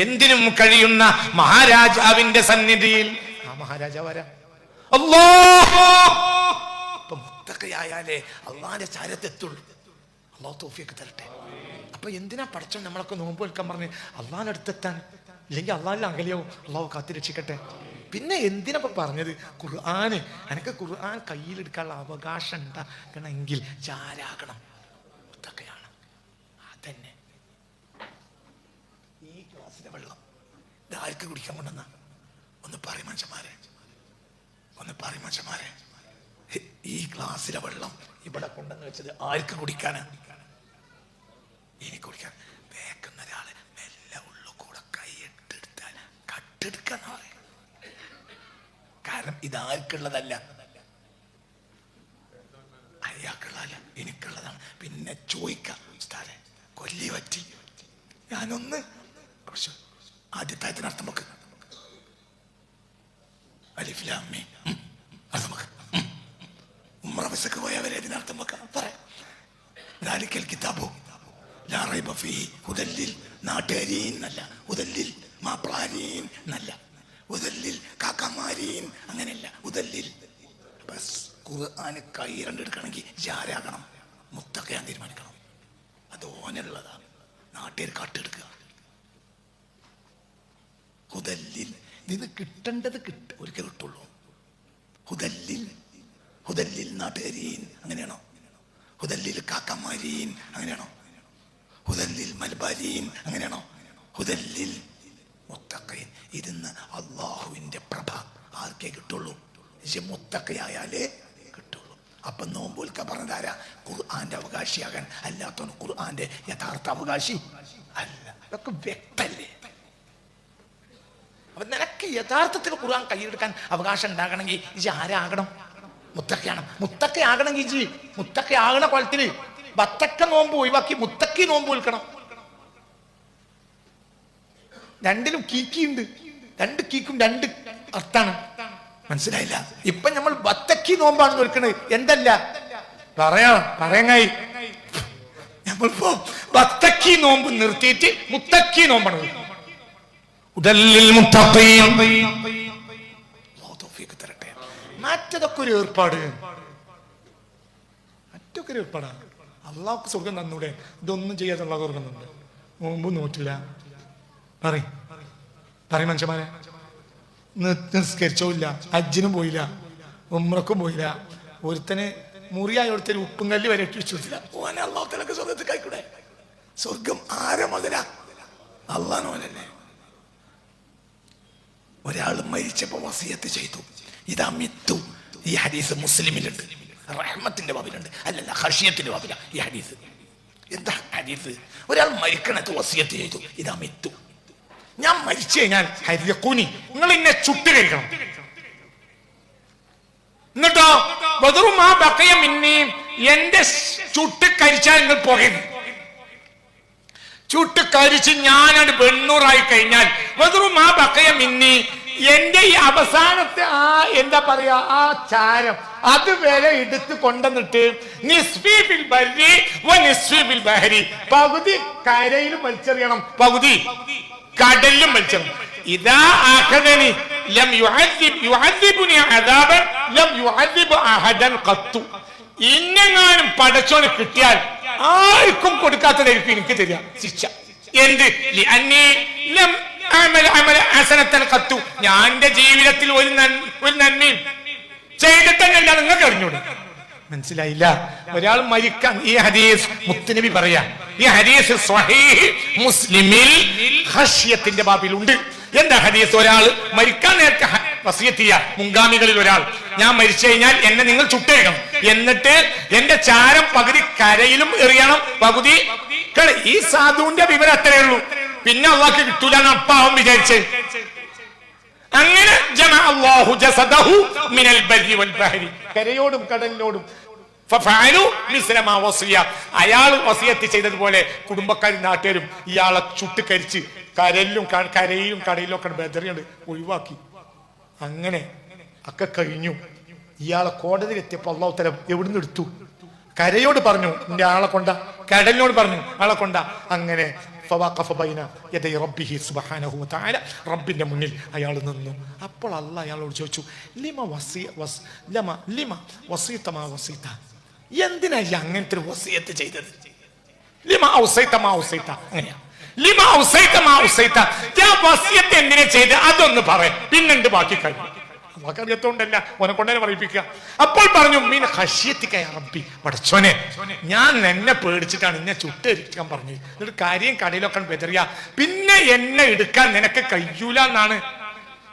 എന്തിനും കഴിയുന്ന മഹാരാജാവിന്റെ സന്നിധിയിൽ. ആ മഹാരാജാവാരാ? അല്ലാഹ്. അപ്പൊ മുത്തഖിയായാലേ അള്ളാഹിന്റെ ചാരത്തെത്തുള്ളൂ. അല്ലാഹു തൗഫീഖ് തരട്ടെ. അപ്പൊ എന്തിനാ പടച്ചോൻ നമ്മളൊക്കെ നോമ്പ് വെൽക്കാൻ പറഞ്ഞ് അള്ളാഹിന്റെ അടുത്തെത്താൻ? ഇല്ലെങ്കിൽ അള്ളാഹിൽ അകലെയാവും. അള്ളാഹു കാത്തിരക്ഷിക്കട്ടെ. പിന്നെ എന്തിനപ്പോ പറഞ്ഞത്? ഖുർആന്. എനിക്ക് ഖുർആൻ കയ്യിലെടുക്കാനുള്ള അവകാശം ഉണ്ടാക്കണമെങ്കിൽ ചാരാകണം, മുത്തഖിയാണ്. അതന്നെ. ഈ ഗ്ലാസിലെ വെള്ളം ഇതാർക്ക് കുടിക്കാൻ കൊണ്ടുവന്ന? ഒന്ന് പറയും മനുഷ്യന്മാരെ, ഈ ഗ്ലാസിലെ വെള്ളം ഇവിടെ കൊണ്ടുവന്ന് വെച്ചത് ആർക്ക് കുടിക്കാനാ? എനിക്ക് കുടിക്കാൻ. വേക്കുന്ന ഒരാള് മെല്ലെ ഉള്ളു കൂടെ കൈയിട്ടെടുത്താൽ കട്ടെടുക്കാന്ന് പറയും. കാരണം ഇതാർക്കുള്ളതല്ല, അയാൾക്കുള്ളതല്ല, എനിക്കുള്ളതാണ്. പിന്നെ ചോദിക്കാം, ഉസ്താദേ കൊല്ലി പറ്റി ഞാനൊന്ന് കുറച്ച് ആദ്യത്തായത്തിനർത്ഥം വെക്ക്. അലിഫ് ലാം മീം. അത് നമുക്ക് ഉംറ വിസക്ക് പോയവരെ ഇതിനർത്ഥം വെക്കാം. പറയാം. ദാലിക്കൽ കിതാബു ലാ റൈബ ഫീഹി ഹുദല്ലിൽ നാട്ടുകാരീൻ എന്നല്ല, ഹുദല്ലിൽ മാപ്രാരീൻ എന്നല്ല, ഹുദല്ലിൽ കാക്കമാരീൻ അങ്ങനെയല്ല, ഹുദല്ലിൽ. ബസ് ഖുർആന് കൈ രണ്ടെടുക്കണമെങ്കിൽ ജാരാകണം, മുത്തഖിയാൻ തീരുമാനിക്കണം. അത് ഓനുള്ളതാണ്. നാട്ടുകാർ കാട്ടെടുക്കുക. ഹുദല്ലിൽ ഇത് കിട്ടേണ്ടത് ഒരിക്കൽ കിട്ടുള്ളൂ. ഹുദല്ലിൽ നാട്ടുകാരീൻ അങ്ങനെയാണോ? ഹുദല്ലിൽ കാക്കമാരീൻ അങ്ങനെയാണോ? ഹുദല്ലിൽ മൽബാരീൻ അങ്ങനെയാണോ? ഹുദല്ലിൽ മുത്തഖീൻ. ഇതിന്ന് അള്ളാഹുവിന്റെ പ്രഭ ആർക്കേ കിട്ടുള്ളൂ? മുത്തഖിയായാലേ കിട്ടുള്ളൂ. അപ്പൊ നോമ്പുൽക്ക പറഞ്ഞതാരാ? ഖുർആന്റെ അവകാശിയാകാൻ. അല്ലാത്തവന് ഖുർആന്റെ യഥാർത്ഥ അവകാശി അല്ല. അതൊക്കെ വ്യക്തല്ലേ? അപ്പൊ നിനക്ക് യഥാർത്ഥത്തിൽ ഖുർആൻ കയ്യിലെടുക്കാൻ അവകാശം ഉണ്ടാകണമെങ്കിൽ ഇജ് ആരാകണം? മുത്തഖിയാണ്. മുത്തഖിയാകണമെങ്കിൽ ഇജ് മുത്തഖിയാകണ കൊലത്തില് ബത്തക്ക നോമ്പ് ഒഴിവാക്കി മുത്തഖി നോമ്പ് വിൽക്കണം. രണ്ടിലും കീക്കിയുണ്ട്. രണ്ട് കീക്കും രണ്ട് അർത്ഥാണ്. മനസ്സിലായില്ല? ഇപ്പൊ നമ്മൾ ബത്തക്കി നോമ്പാണ് വിൽക്കണത്. എന്തല്ല പറയാങ്ങായി നമ്മളിപ്പോ ബത്തക്കി നോമ്പ് നിർത്തിയിട്ട് മുത്തക്കി നോമ്പാണ്. മറ്റതൊക്കെ ഒരു ഏർപ്പാടാണ്. അള്ളാഹ്ക്ക് സ്വർഗം തന്നൂടെ? ഇതൊന്നും ചെയ്യാതെ അള്ളാഹ് സ്വർഗം തന്നു. നോമ്പ് നോറ്റില്ല. പറയും മനുഷ്യന്മാരെ. നിസ്കരിച്ചില്ല, ഹജ്ജിനും പോയില്ല, ഉംറക്കും പോയില്ല. ഒരുത്തന് മുറിയായ ഒരുത്തന് ഉപ്പും കല്ല് വരെ ഇട്ടില്ല. ഓനെ അള്ളാഹു തആലക്ക് സ്വർഗത്തിൽ കൈക്കൂടെ? സ്വർഗം ആരെ മുതലാ? അള്ളാഹ്നോലല്ലേ. ഒരാൾ മരിച്ചപ്പോ വസിയത്ത് ചെയ്തു, ഇതാ മിത്തു. ഈ ഹദീസ് മുസ്ലിമിലുണ്ട്, റഹ്മത്തിന്റെ ബാബിലുണ്ട്. അല്ലല്ല, ഖശിയത്തിന്റെ ബാബില ഈ ഹദീസ്. എന്താ ഹദീസ്? ഒരാൾ മരിക്കണത് വസിയത്ത് ചെയ്തു, ഇതാ മിത്തു. ഞാൻ മരിച്ചു കഴിഞ്ഞാൽ ഹരിയക്കൂനി, നിങ്ങൾ ഇന്നെ ചുട്ട് കഴിക്കണം. എന്നിട്ടോ ബദറും ആ ബക്കയ മിന്നീം, എന്റെ ചുട്ട് കരിച്ചാൽ നിങ്ങൾ പുകയും. ചുട്ട് കരിച്ച് ഞാനത് വെണ്ണൂറായി കഴിഞ്ഞാൽ വെറും ആ ബക്കയ മിന്നി എന്റെ ഈ അവസാനത്തെ ആ എന്താ പറയാ ആ ചാരം അതുവരെ എടുത്ത് കൊണ്ടുവന്നിട്ട് പകുതി കരയിലും വലിച്ചെറിയണം, പകുതി കടലിലും വലിച്ചെറിയണം. ഇതാ ആഖദനി ലം യുഅദ്ദിബുനി അദാബൻ ലം യുഅദ്ദിബു അഹദൻ ഖത്തു. ഇന്നെങ്ങാനും പടച്ചോന് കിട്ടിയാൽ ആർക്കും കൊടുക്കാത്തതായിരിക്കും എനിക്ക് തരിക ശിക്ഷ. എന്ത്? ഞാൻ എന്റെ ജീവിതത്തിൽ ഒരു നന്മയും ചെയ്തിട്ടല്ല നിങ്ങൾക്ക് അറിഞ്ഞൂടെ? മനസ്സിലായില്ല? ഒരാൾ മരിക്കാൻ ഈ ഹദീസ് മുത്തുനബി പറയാ, ഈ ഹദീസ് സ്വഹീഹ് മുസ്ലിമിൽ ഖശ്യത്തിന്റെ ബാബിലുണ്ട്. എന്താ ഹദീസ്? ഒരാൾ മരിക്കാൻ നേരത്തെ വസിയത്ത് ചെയ്യാ, മുൻഗാമികളിൽ ഒരാൾ, ഞാൻ മരിച്ചു കഴിഞ്ഞാൽ എന്നെ നിങ്ങൾ ചുട്ടെറിയണം, എന്നിട്ട് എന്റെ ചാരം പകുതി കരയിലും എറിയണം, പകുതി. ഈ സാധുവിന്റെ വിവരം അത്രേ ഉള്ളൂ. പിന്നെ അള്ളാഹ്ക്ക് കിട്ടൂല അപ്പാവും വിചാരിച്ച്. അങ്ങനെ ജമഅല്ലാഹു ജസദഹു മിനൽ ബർരി വൽ ബഹരി, കരയോടും കടലിനോടും. ഫഫഅലു മിസ്ല മാ വസിയ, അയാൾ വസിയത്ത് ചെയ്തതുപോലെ കുടുംബക്കാരും നാട്ടുകാരും ഇയാളെ ചുട്ടുകരിച്ച് കരയിലും കടയിലും ഒക്കെ ബദറിയുണ്ട് ഒഴിവാക്കി. അങ്ങനെ ഒക്കെ കഴിഞ്ഞു. ഇയാളെ കോടതിയിൽ എത്തിയപ്പോൾ അല്ലാഹു തആല എവിടുന്ന് എടുത്തു? കരയോട് പറഞ്ഞു നിന്റെ ആളെ കൊണ്ട, കടലിനോട് പറഞ്ഞു ആളെ കൊണ്ട. അങ്ങനെ റബ്ബിന്റെ മുന്നിൽ അയാൾ നിന്നു. അപ്പോൾ അല്ലാഹ് അയാളോട് ചോദിച്ചു, എന്തിനാ അങ്ങനത്തെ ഒരു വസിയത്ത് ചെയ്തത്? എന്തിനാ ചെയ്ത് അതൊന്ന് പറയാം, പിന്നെന്ത് ബാക്കി കഴിഞ്ഞു. അറിയത്തോണ്ടല്ല ഓനെ കൊണ്ടന്നെ പറയിപ്പിക്കുക. അപ്പോൾ പറഞ്ഞു മീൻ ഖശ്യത്തിക യാ റബ്ബി, പടച്ചോനെ ഞാൻ എന്നെ പേടിച്ചിട്ടാണ് എന്നെ ചുട്ടെരിക്കാൻ പറഞ്ഞു. എന്നിട്ട് കാര്യം കടയിലൊക്കെ ബെതറിയ, പിന്നെ എന്നെ എടുക്കാൻ നിനക്ക് കഴിയൂല എന്നാണ്.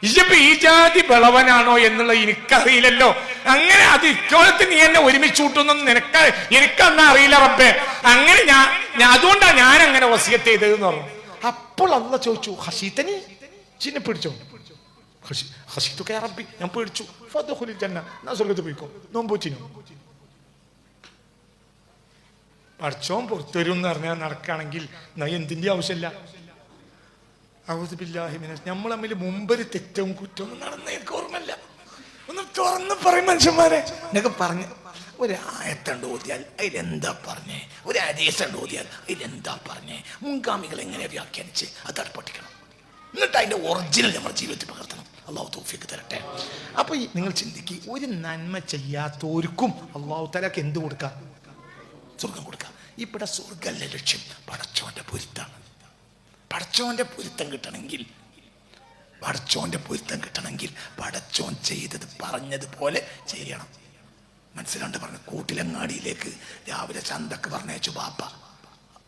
ഇപ്പൊ ഈ ജാതി ബളവനാണോ എന്നുള്ളത് എനിക്കറിയില്ലല്ലോ. അങ്ങനെ അത് ഇക്കോളത്ത് നീ എന്നെ ഒരുമിച്ച് കൂട്ടുന്നൊന്നും എനിക്കന്നാ അറിയില്ല റബ്ബേ. അങ്ങനെ ഞാൻ അതുകൊണ്ടാണ് ഞാൻ അങ്ങനെ വസിയത്ത് ചെയ്തതെന്ന് പറഞ്ഞു. അപ്പോൾ അല്ലാഹ് ചോദിച്ചു, ഖശീതനി, ചിന്നെ പിടിച്ചോ? ഞാൻ പേടിച്ചു. സ്വർഗത്തിൽ പോയിക്കോ, നോമ്പൂച്ചിനോ. പഠിച്ചോൻ പുറത്തുവരും എന്ന് പറഞ്ഞാൽ നടക്കുകയാണെങ്കിൽ എന്തിന്റെ ആവശ്യമില്ല. നമ്മൾ തമ്മിൽ മുമ്പൊരു തെറ്റവും കുറ്റവും നടന്ന എനിക്ക് ഓർമ്മയില്ല. ഒന്ന് തുറന്ന് പറയും മനുഷ്യന്മാരെ. എന്നൊക്കെ പറഞ്ഞ് ഒരു ആയത്തണ്ട് ഓതിയാൽ അതിലെന്താ പറഞ്ഞേ, ഒരു ഹദീസണ്ട് ഓതിയാൽ അതിലെന്താ പറഞ്ഞേ, മുൻഗാമികൾ എങ്ങനെ വ്യാഖ്യാനിച്ച് അത് പഠിക്കണം. എന്നിട്ട് അതിന്റെ ഒറിജിനൽ നമ്മുടെ ജീവിതത്തിൽ പകർത്തണം. അള്ളാഹു തൗഫീഖ് തരട്ടെ. അപ്പൊ നിങ്ങൾ ചിന്തിക്കുക, ഒരു നന്മ ചെയ്യാത്തവർക്കും അള്ളാഹു തആലക്ക് എന്ത് കൊടുക്കാം? സ്വർഗം കൊടുക്കാം. ഇവിടെ സ്വർഗല്ല ലക്ഷ്യം, പടച്ചോന്റെ പൊരുത്താണ്. പടച്ചോന്റെ പൊരുത്തം കിട്ടണമെങ്കിൽ പടച്ചോൻ ചെയ്തത് പറഞ്ഞതുപോലെ ചെയ്യണം. മനസ്സിലാണ്ട് പറഞ്ഞു. കൂട്ടിലങ്ങാടിയിലേക്ക് രാവിലെ ചന്തക്ക് പറഞ്ഞയച്ചു ബാപ്പ.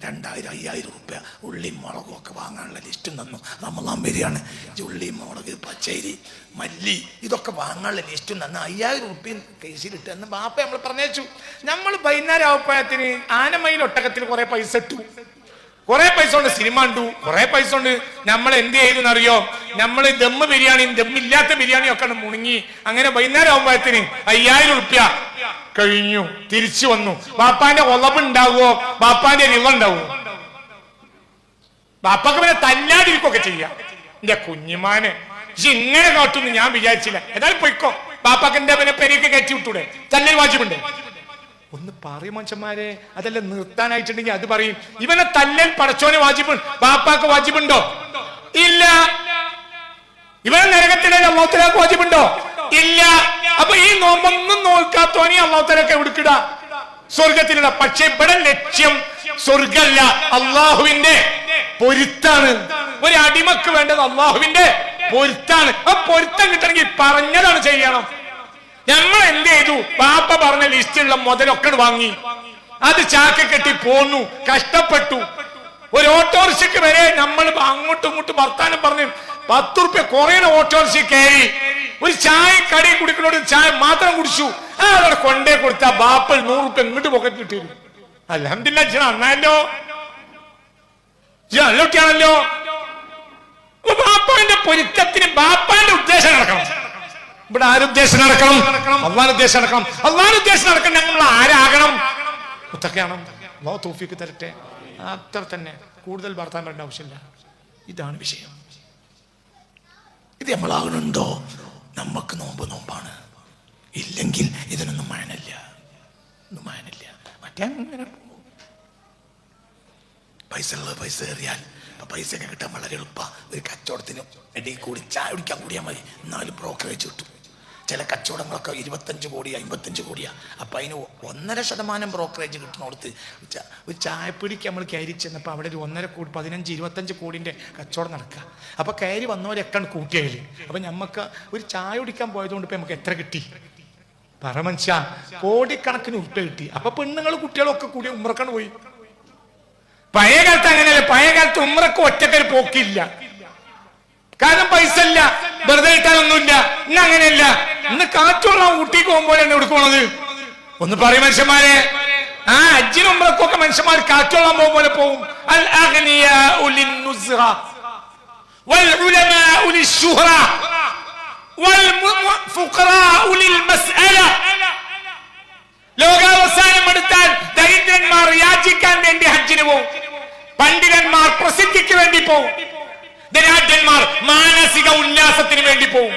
2000-5000 റുപ്യ ഉള്ളിയും മുളകും ഒക്കെ വാങ്ങാനുള്ള ലിസ്റ്റ് തന്നു. റമളാൻ വരികയാണ്. ഉള്ളിയും മുളക്, പച്ചരി, മല്ലി ഇതൊക്കെ വാങ്ങാനുള്ള ലിസ്റ്റ് തന്നു. 5000 റുപ്യ കേസിലിട്ട് എന്ന് ബാപ്പ നമ്മൾ പറഞ്ഞേച്ചു. നമ്മൾ വൈകുന്നേരം ആവുമ്പോഴത്തിന് ആനമയിൽ ഒട്ടകത്തിൽ കുറെ പൈസ ഇട്ടു, കുറെ പൈസ കൊണ്ട് സിനിമ കണ്ടു, കുറെ പൈസ കൊണ്ട് നമ്മൾ എന്ത് ചെയ്തെന്നറിയോ? നമ്മൾ ദമ്മ് ബിരിയാണിയും ദമ്മില്ലാത്ത ബിരിയാണിയും ഒക്കെ മുണുങ്ങി. അങ്ങനെ വൈകുന്നേരം ആവുമ്പോഴത്തിന് 5000 റുപ്യ കഴിഞ്ഞു. തിരിച്ചു വന്നു. ബാപ്പാന്റെ ഒളവ് ഉണ്ടാവുമോ? ബാപ്പാന്റെ നില ഉണ്ടാവുമോ? ബാപ്പാക്ക് പിന്നെ തല്ലാതിരിക്കൊക്കെ ചെയ്യാം. എന്റെ കുഞ്ഞുമാനെ ഇങ്ങനെ കാട്ടുന്നു ഞാൻ വിചാരിച്ചില്ല. ഏതായാലും പൊയ്ക്കോ, ബാപ്പാക്ക് എന്റെ പിന്നെ പെരേക്ക് കയറ്റി വിട്ടൂടെ? തല്ലൽ വാജിബുണ്ട്. ഒന്ന് പറയും മനുഷ്യന്മാരെ. അതല്ല നിർത്താനായിട്ടുണ്ടെങ്കിൽ അത് പറയും. ഇവനെ തല്ലൽ പടച്ചോന് വാജിബുണ്ട്, ബാപ്പാക്ക് വാജിബുണ്ടോ? ഇല്ല. ഇവനെ നരകത്തിലെ അല്ലാഹു തആലക്ക് വാജിബുണ്ടോ? ഇല്ല. അപ്പൊ ഈ നോമ്പൊന്നും നോക്കാത്തോനെ അല്ലാഹു തആലക്ക് എവിടുക്കിട? സ്വർഗത്തിലിട. പക്ഷെ ഇവിടെ ലക്ഷ്യം സ്വർഗല്ല, അള്ളാഹുവിന്റെ പൊരുത്താണ്. ഒരു അടിമക്ക് വേണ്ടത് അള്ളാഹുവിന്റെ പൊരുത്താണ്. ആ പൊരുത്തം കിട്ടണമെങ്കിൽ പറഞ്ഞതാണ് ചെയ്യണം. നമ്മൾ എന്ത് ചെയ്തു? ബാപ്പ പറഞ്ഞ ലിസ്റ്റിലുള്ള മുതലൊക്കെ വാങ്ങി, അത് ചാക്ക് കെട്ടി പോന്നു, കഷ്ടപ്പെട്ടു. ഒരു ഓട്ടോറിക്ഷയ്ക്ക് വരെ നമ്മൾ അങ്ങോട്ടും ഇങ്ങോട്ടും വർത്താനം പറഞ്ഞു 10 റുപ്യ കുറയുന്ന ഓട്ടോറിക്ഷ കയറി ഒരു ചായ കടയിൽ കുടിക്കുന്നോട് ചായ മാത്രം കുടിച്ചു. അവിടെ കൊണ്ടേ കൊടുത്ത ബാപ്പ 100 റുപ്യ ഇങ്ങോട്ട് പോക്കറ്റ് കിട്ടിയിരുന്നു. അൽഹംദുലില്ലാഹ് നന്നായല്ലോ, നല്ലോട്ടിയാണല്ലോ. ബാപ്പാന്റെ പൊരുത്തത്തിന് ബാപ്പാന്റെ ഉദ്ദേശം നടക്കണം. ഇവിടെ ആരുദ്ദേശം നടക്കണം? അള്ളാഹുവിന്റെ ഉദ്ദേശം നടക്കണം. അള്ളാഹുവിന്റെ ഉദ്ദേശം നടക്കണം. നമ്മൾ ആരാകണം? മുത്തഖിയാണം. അല്ലാഹു തൗഫീഖ് തരട്ടെ. അത്ര തന്നെ. കൂടുതൽ വർത്താൻ പറയേണ്ട ആവശ്യമില്ല. ഇതാണ് വിഷയം. ഇത് നമ്മളാകണുണ്ടോ? നമുക്ക് നോമ്പാണ്. ഇല്ലെങ്കിൽ ഇതിനൊന്നും മാനില്ല. മറ്റേ അങ്ങനെ പൈസ ഉള്ളത് പൈസ എറിയാൽ പൈസ ഒക്കെ കിട്ടാൻ വളരെ എളുപ്പമാണ്. ഒരു കച്ചവടത്തിന് ഇടയിൽ കൂടി ചായ കുടിക്കാൻ കൂടിയാൽ മതി, എന്നാലും ബ്രോക്കറേജ് കിട്ടും. ചില കച്ചവടങ്ങളൊക്കെ 25 കോടി 55 കോടിയാണ്. അപ്പം അതിന് 1.5% ബ്രോക്കറേജ് കിട്ടുന്നിടത്ത് ഒരു ചായപ്പിടിക്ക് നമ്മൾ കയറി ചെന്നപ്പോൾ അവിടെ ഒരു 1.5 കോടി 15-25 കോടിൻ്റെ കച്ചവടം നടക്കുക. അപ്പം കയറി വന്നവരൊക്കെ കൂട്ടിയാൽ അപ്പം നമുക്ക് ഒരു ചായ കുടിക്കാൻ പോയതുകൊണ്ട് ഇപ്പം നമുക്ക് എത്ര കിട്ടി? പറ മനുഷ്യ, കോടിക്കണക്കിന് ഉറുപ്പിക കിട്ടി. അപ്പം പെണ്ണുങ്ങൾ കുട്ടികളൊക്കെ കൂടി ഉമ്രക്കാണ് പോയി. പഴയ കാലത്ത് അങ്ങനെയല്ല. പഴയ കാലത്ത് ഉമ്രക്ക് ഒറ്റക്കൊരു പോക്കില്ല. കാരണം പൈസ ഇല്ല, വെറുതെ ഇട്ടാലൊന്നുമില്ല. ഇന്ന് അങ്ങനെയല്ല. ഇന്ന് കാറ്റോളാം ഊട്ടിക്ക് പോകുമ്പോഴാണ് എവിടെ പോണത്? ഒന്ന് പറയും മനുഷ്യന്മാരെ. ആ ഹജ്ജിനും ഉംറക്കൊക്കെ മനുഷ്യന്മാർ കാറ്റോളാൻ പോകുമ്പോലെ പോകും. അൽ അഗ്നിയാഉ ലിന്നുസ്റ വൽ ഉലമാഉ ലിശ്ശുഹ്റ വൽ ഫുഖറാഉ ലിൽമസ്അല. ലോകാവസാനം എടുത്താൽ ദരിദ്രന്മാർ യാചിക്കാൻ വേണ്ടി ഹജ്ജിന് പോകും, പണ്ഡിതന്മാർ പ്രസിദ്ധിക്ക് വേണ്ടി പോകും, ധനാഢ്യന്മാർ മാനസിക ഉല്ലാസത്തിന് വേണ്ടി പോകും.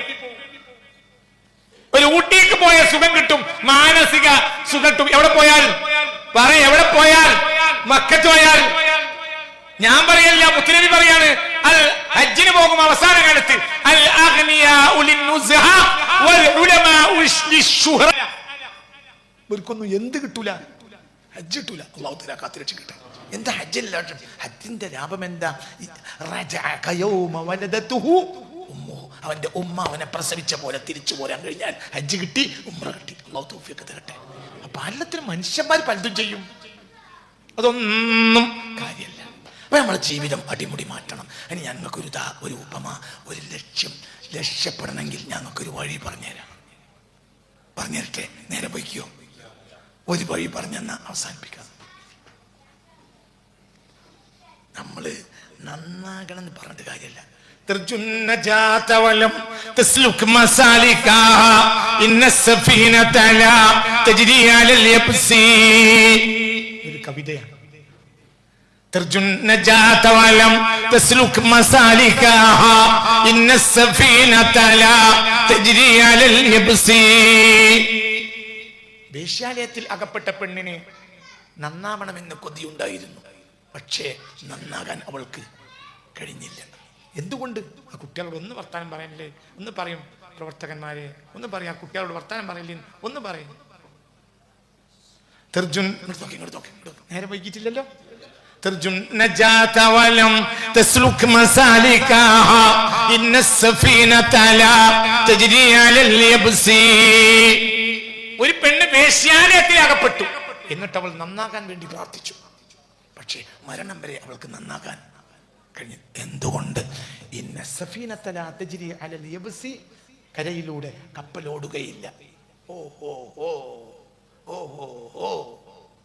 ഒരു ഊട്ടിക്ക് പോയ സുഖം കിട്ടും, മാനസിക സുഖം കിട്ടും. എവിടെ പോയാൽ എവിടെ പോയാൽ? മക്കത്ത് പോയാൽ. ഞാൻ പറയല്ല, മുത്തനബി പറയാണ്, അൽ ഹജ്ജിന് പോകും അവസാന കാലത്ത് അൽ അഗ്നിയാഉ ലിന്നുസ്ഹ വൽ ഉലമാഉ ലിശ്ശുഹ്റ. ഇവർക്കൊന്നും എന്ത് കിട്ടൂല? ഹജ്ജ് കിട്ടൂല. അല്ലാഹു തആല കാത്തിരക്ഷിക്കട്ടെ. എന്താ ഹജ്ജിന്റെ ഹജ്ജിന്റെ ലാഭം എന്താ? അവന്റെ ഉമ്മ അവനെ പ്രസവിച്ച പോലെ തിരിച്ചു പോരാൻ കഴിഞ്ഞാൽ ഹജ്ജ് കിട്ടി, ഉംറ കിട്ടി. അല്ലാഹു തൗഫീഖ് തരട്ടെ. അപ്പൊ എല്ലാത്തിനും മനുഷ്യന്മാർ പലതും ചെയ്യും, അതൊന്നും കാര്യമല്ല. അപ്പൊ നമ്മളെ ജീവിതം അടിമുടി മാറ്റണം. അതിന് ഞങ്ങൾക്കൊരു ഒരു ഉപമ, ഒരു ലക്ഷ്യപ്പെടണമെങ്കിൽ ഞങ്ങൾക്കൊരു വഴി പറഞ്ഞുതരട്ടെ. നേരെ പോയിക്കോ. ഒരു വഴി പറഞ്ഞെന്നാ അവസാനിപ്പിക്കാം. നമ്മള് നന്നാകണം എന്ന് പറഞ്ഞിട്ട് കാര്യമല്ല. ഒരു കവിതയാണ്. വേശ്യാലയത്തിൽ അകപ്പെട്ട പെണ്ണിന് നന്നാവണമെന്ന് കൊതിയുണ്ടായിരുന്നു. പക്ഷേ നന്നാകാൻ അവൾക്ക് കഴിഞ്ഞില്ല. എന്തുകൊണ്ട്? ആ കുട്ടികളോട് ഒന്ന് വർത്താനം പറയാനില്ലേ? ഒന്ന് പറയും പ്രവർത്തകന്മാരെ, ഒന്ന് പറയാം കുട്ടികളോട് വർത്താനം പറയില്ലേ? ഒന്ന് പറയും. നേരെ വൈകിട്ടില്ലല്ലോ. ഒരു പെണ്ണ് വേശ്യാലയത്തിൽ അകപ്പെട്ടു. എന്നിട്ട് അവൾ നന്നാകാൻ വേണ്ടി പ്രാർത്ഥിച്ചു. പക്ഷേ മരണം വരെ അവൾക്ക് നന്നാകാൻ കഴിഞ്ഞു. എന്തുകൊണ്ട്? ഇന്ന സഫീനത ലാ തജ്രി അലൽ യബ്സി, കരയിലൂടെ കപ്പലോടുകയില്ല. ഓഹോ ഓ ഓഹോ ഓ,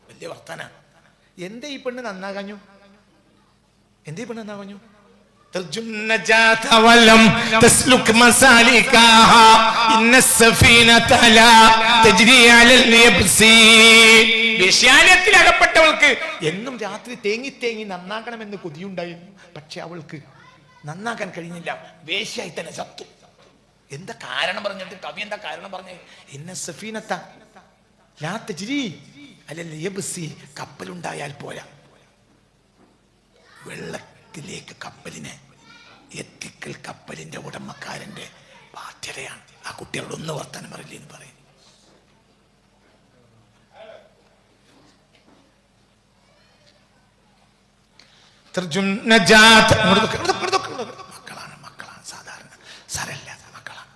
വലിയ വർത്താന. എന്തേ ഈ പെണ്ണ് നന്നാകാഞ്ഞു? എന്തേ പെണ്ണ് നന്നാകാഞ്ഞു? വിഷയാലയത്തിൽ അകപ്പെട്ടവൾക്ക് എന്നും രാത്രി തേങ്ങി തേങ്ങി നന്നാക്കണമെന്ന് കൊതിയുണ്ടായിരുന്നു. പക്ഷെ അവൾക്ക് നന്നാക്കാൻ കഴിഞ്ഞില്ല. വേശ്യായി തന്നെ ചത്തു. എന്താ കാരണം പറഞ്ഞിട്ട് കവി എന്താ കാരണം പറഞ്ഞേ? ഇന്ന സഫീനത ലാ തജ്രി അലൽ യബ്സി, കപ്പലുണ്ടായാൽ പോരാ, വെള്ളത്തിലേക്ക് കപ്പലിനെ എത്തിക്കൽ കപ്പലിന്റെ ഉടമക്കാരന്റെ ബാധ്യതയാണ്. ആ കുട്ടികളോട് ഒന്ന് വർത്താനം പറയില്ലേ എന്ന് പറയും. മക്കളാണ് സാധാരണ സാരല്ലാത്ത മക്കളാണ്.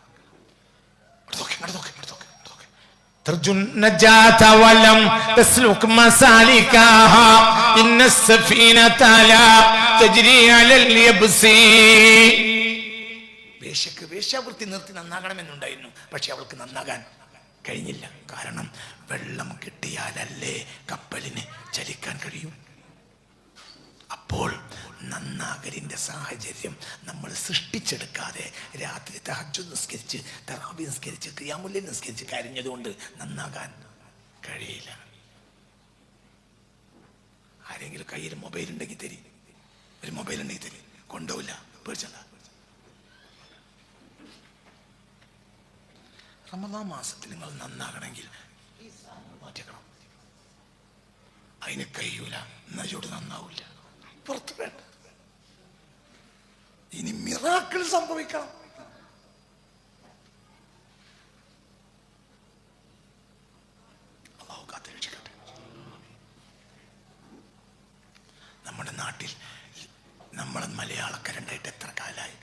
വേശ്യാവൃത്തി നിർത്തി നന്നാകണമെന്നുണ്ടായിരുന്നു. പക്ഷെ അവൾക്ക് നന്നാകാൻ കഴിഞ്ഞില്ല. കാരണം വെള്ളം കിട്ടിയാലല്ലേ കപ്പലിന് ചലിക്കാൻ കഴിയും. അപ്പോൾ നന്നാകലിന്റെ സാഹചര്യം നമ്മൾ സൃഷ്ടിച്ചെടുക്കാതെ രാത്രി തഹജ്ജുദ് നിസ്കരിച്ച്, തറാവീഹ് നിസ്കരിച്ച്, ഖിയാമുൽ ലൈൽ നിസ്കരിച്ച് കരഞ്ഞതുകൊണ്ട് നന്നാകാൻ കഴിയില്ല. ആരെങ്കിലും കയ്യിൽ മൊബൈൽ ഉണ്ടെങ്കിൽ തരി, ഒരു മൊബൈൽ ഉണ്ടെങ്കിൽ തരും, കൊണ്ടുപോകില്ല, പേടിച്ചണ്ട. റമദാൻ മാസത്തിൽ നിങ്ങൾ നന്നാകണമെങ്കിൽ ഈ സാധനം മാറ്റിക്കണം. അതിന് കഴിയൂല, എന്നാ ചൂട് നന്നാവില്ല, പുറത്ത് വേണ്ട. ഇനി മിറാക്കിൾ സംഭവിക്കണം. അല്ലാഹു കാത്തുരക്ഷിക്കട്ടെ. നമ്മുടെ നാട്ടിൽ നമ്മളെ മലയാളക്കാരുണ്ടായിട്ട് എത്ര കാലമായി?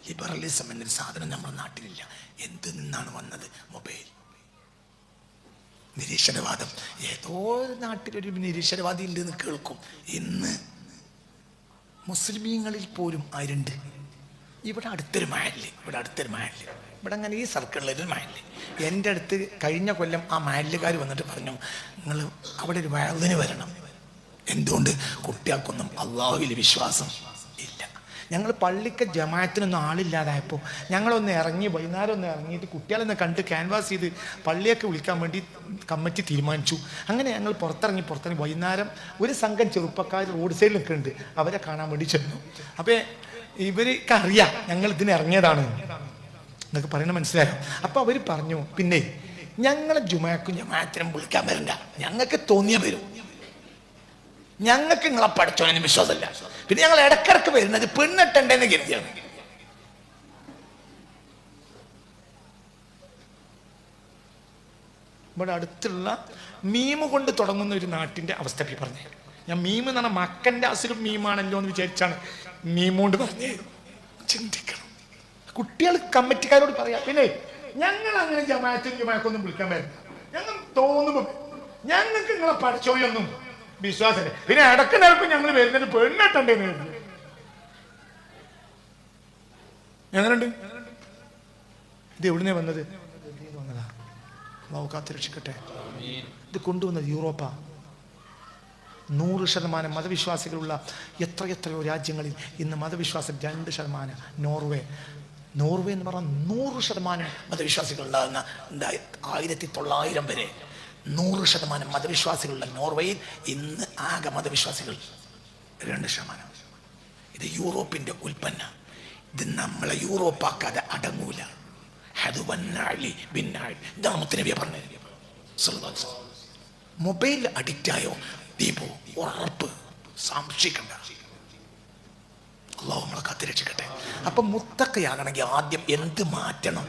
ലിബറലിസം എന്നൊരു സാധനം നമ്മുടെ നാട്ടിലില്ല. എന്ത് നിന്നാണ് വന്നത്? മൊബൈൽ, നിരീശ്വരവാദം. ഏതോ നാട്ടിലൊരു നിരീശ്വരവാദി ഉണ്ട് എന്ന് കേൾക്കും. ഇന്ന് മുസ്ലിമീങ്ങളിൽ പോലും ആരുണ്ട്? ഇവിടെ അടുത്തൊരു മഹല്ല്, ഇവിടെ അങ്ങനെ ഈ സർക്കിളിലൊരു മഹല്ല്. എൻ്റെ അടുത്ത് കഴിഞ്ഞ കൊല്ലം ആ മഹല്ലുകാർ വന്നിട്ട് പറഞ്ഞു, നിങ്ങൾ അവിടെ ഒരു വയലിന് വരണം. എന്തുകൊണ്ട്? കുട്ടികൾക്കൊന്നും അള്ളാഹുവിൽ വിശ്വാസം ഇല്ല. ഞങ്ങൾ പള്ളിക്ക് ജമാഅത്തിനൊന്നും ആളില്ലാതായപ്പോൾ ഞങ്ങളൊന്ന് ഇറങ്ങി, വൈകുന്നേരം ഒന്ന് ഇറങ്ങിയിട്ട് കുട്ടികളൊന്ന് കണ്ട് ക്യാൻവാസ് ചെയ്ത് പള്ളിയൊക്കെ വിളിക്കാൻ വേണ്ടി കമ്മിറ്റി തീരുമാനിച്ചു. അങ്ങനെ ഞങ്ങൾ പുറത്തിറങ്ങി വൈകുന്നേരം ഒരു സംഘം ചെറുപ്പക്കാർ റോഡ് സൈഡിൽ നിൽക്കുന്നുണ്ട്. അവരെ കാണാൻ വേണ്ടി ചെന്നു. അപ്പോൾ ഇവർക്ക് അറിയാം ഞങ്ങൾ ഇതിന് ഇറങ്ങിയതാണ് എന്നൊക്കെ പറയുന്നത് മനസ്സിലായോ? അപ്പോൾ അവർ പറഞ്ഞു, പിന്നെ ഞങ്ങളെ ജുമാക്കും ജമാഅത്തിനും വിളിക്കാൻ വരണ്ട, ഞങ്ങൾക്ക് തോന്നിയ വരും, ഞങ്ങൾക്ക് നിങ്ങളെ പഠിച്ചോനും വിശ്വാസമില്ല. പിന്നെ ഞങ്ങൾ ഇടക്കിടക്ക് വരുന്നത് പെണ്ണിട്ടുണ്ടെന്ന് കരുതിയാണ്. ഇവിടെ അടുത്തുള്ള മീമ് കൊണ്ട് തുടങ്ങുന്ന ഒരു നാട്ടിന്റെ അവസ്ഥ പറഞ്ഞു. ഞാൻ മീമ് എന്ന് പറഞ്ഞാൽ മക്കന്റെ അസുരം മീമാണല്ലോ എന്ന് വിചാരിച്ചാണ് മീമ് കൊണ്ട് പറഞ്ഞത്. ചിന്തിക്കണം. കുട്ടികൾ കമ്മിറ്റിക്കാരോട് പറയാം, പിന്നെ ഞങ്ങൾ അങ്ങനെ ജമാഅത്തൊന്നും വിളിക്കാൻ വരില്ല, ഞങ്ങൾ തോന്നുമ്പോ ഞങ്ങൾക്ക് നിങ്ങളെ പഠിച്ചോയൊന്നും വിശ്വാസമില്ല. പിന്നെ ഇടക്ക് നിലപ്പം ഞങ്ങൾ വരുന്നതിന് പെണ്ണിട്ടുണ്ടെന്ന് കരുതി. എങ്ങനെയുണ്ട്? ഇത് എവിടുന്നേ വന്നത്? വന്നതാ. അല്ലാഹു കാത്തുരക്ഷിക്കട്ടെ. ഇത് കൊണ്ടുവന്നത് യൂറോപ്പാ. 100% മതവിശ്വാസികളുള്ള എത്രയോ രാജ്യങ്ങളിൽ ഇന്ന് മതവിശ്വാസം 2%. നോർവേ എന്ന് പറഞ്ഞാൽ 100% മതവിശ്വാസികളുണ്ടാകുന്ന 1900 വരെ 100% മതവിശ്വാസികളുള്ള നോർവേയിൽ ഇന്ന് ആകെ മതവിശ്വാസികൾ 2%. ഇത് യൂറോപ്പിന്റെ ഉൽപ്പന്നം. ഇത് നമ്മളെ യൂറോപ്പാക്കാതെ അടങ്ങൂല. ഇതാണ് മുത്തനബിയെ പറഞ്ഞത്. മൊബൈൽ അഡിക്റ്റ് ആയോ ദീപു, ഉറപ്പ്, സംശയിക്കണ്ട. അല്ലാഹു നമ്മളെ കാത്തുരക്ഷിക്കട്ടെ. അപ്പൊ മുത്തക്കയാകണമെങ്കിൽ ആദ്യം എന്ത് മാറ്റണം?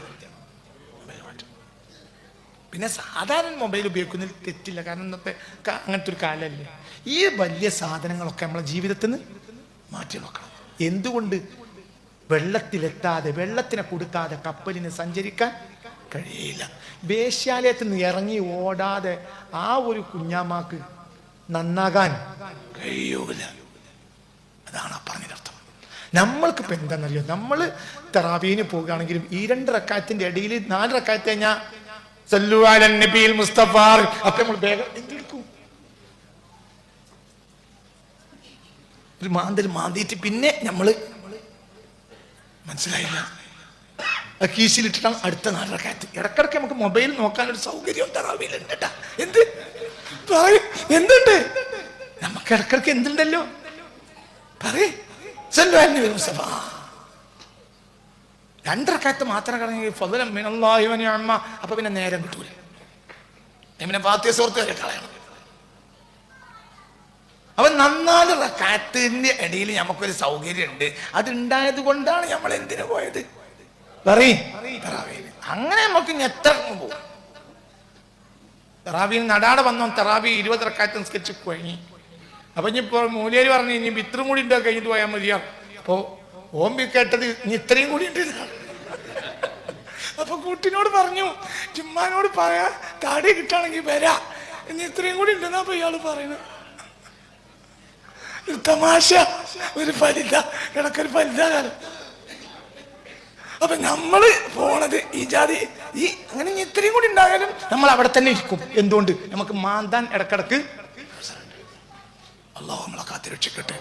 പിന്നെ സാധാരണ മൊബൈൽ ഉപയോഗിക്കുന്നതിൽ തെറ്റില്ല, കാരണം ഇന്നത്തെ അങ്ങനത്തെ ഒരു കാലമല്ലേ. ഈ വലിയ സാധനങ്ങളൊക്കെ നമ്മളെ ജീവിതത്തിൽ നിന്ന് മാറ്റി നോക്കണം. എന്തുകൊണ്ട്? വെള്ളത്തിലെത്താതെ, വെള്ളത്തിനെ കൊടുക്കാതെ കപ്പലിന് സഞ്ചരിക്കാൻ കഴിയില്ല. വേശ്യാലയത്തിൽ നിന്ന് ഇറങ്ങി ഓടാതെ ആ ഒരു കുഞ്ഞാമാക്ക് നന്നാകാൻ കഴിയൂല. അതാണ് ആ പറഞ്ഞതിനർത്ഥം. നമ്മൾക്ക് ഇപ്പൊ എന്താണെന്നറിയോ, നമ്മൾ തറാവീന് പോകുകയാണെങ്കിലും ഈ 2 റക്അത്തിന്റെ ഇടയിൽ 4 റക്അത്ത് കഴിഞ്ഞാൽ സല്ലു അലൻ നബിയിൽ മുസ്തഫ അപ്പൊ നമ്മൾ വേഗം എന്തെടുക്കും? ഒരു മാന്തിയിട്ട് പിന്നെ നമ്മള് മനസ്സിലായില്ല, കീശിലിട്ടിട്ടാണ് അടുത്ത 4 റക്അത്ത്. ഇടക്കിടക്ക് നമുക്ക് മൊബൈൽ നോക്കാനൊരു സൗകര്യം തറാവീലുണ്ട് കേട്ടാ. എന്തുണ്ട് നമുക്ക് ഇടക്കിടക്ക്? എന്തുണ്ടല്ലോ പറയ്. സല്ലു അലൻ നബിയിൽ മുസ്തഫ 2 റക്അത്ത് മാത്രം കടന്നെങ്കിൽ ഫദ്ലൻ മിനല്ലാഹി വ നിഅമ. അപ്പൊ പിന്നെ നേരം കിട്ടൂല, പിന്നെ ഫാത്തിഹ സൂറത്ത് വരെ കളയണം. അപ്പൊ 4 റക്അത്തിന്റെ ഇടയിൽ നമുക്കൊരു സൗകര്യം ഉണ്ട്. അതുണ്ടായത് കൊണ്ടാണ് നമ്മൾ എന്തിനു പോയത്? അങ്ങനെ നമുക്ക് എത്ര പോകും. തറാവീൽ നടാടെ വന്നോ, തറാവി 20 റക്അത്ത് നിസ്കരിച്ച് കഴിഞ്ഞു. അപ്പൊ ഇനിയിപ്പോ മൂലേര് പറഞ്ഞു ഇനി ഇത്രയും കൂടി ഉണ്ടാ കഴിഞ്ഞിട്ട് പോയാൽ മതിയാ. അപ്പോ ഓമ്പി കേട്ടത് ഇനി ഇത്രയും കൂടി ഉണ്ട്. അപ്പൊ കുട്ടിനോട് പറഞ്ഞു, ചുമ്മാനോട് പറയാ താടി കിട്ടാണെങ്കിൽ വരാ, ഇനി ഇത്രയും കൂടി ഉണ്ടെന്നാ അപ്പൊ ഇയാള് പറയുന്നത്. തമാശ, ഒരു ഫലിത, ഇടക്കൊരു ഫലിത കാലം. അപ്പൊ നമ്മള് പോണത് ഈ ജാതി ഈ അങ്ങനെ ഇത്രയും കൂടി ഉണ്ടായാലും നമ്മൾ അവിടെ തന്നെ ഇരിക്കും. എന്തുകൊണ്ട്? നമുക്ക് മാന്താൻ ഇടക്കിടക്ക്. അല്ലാഹു നമ്മളെ കാത്തുരക്ഷിക്കട്ടെ.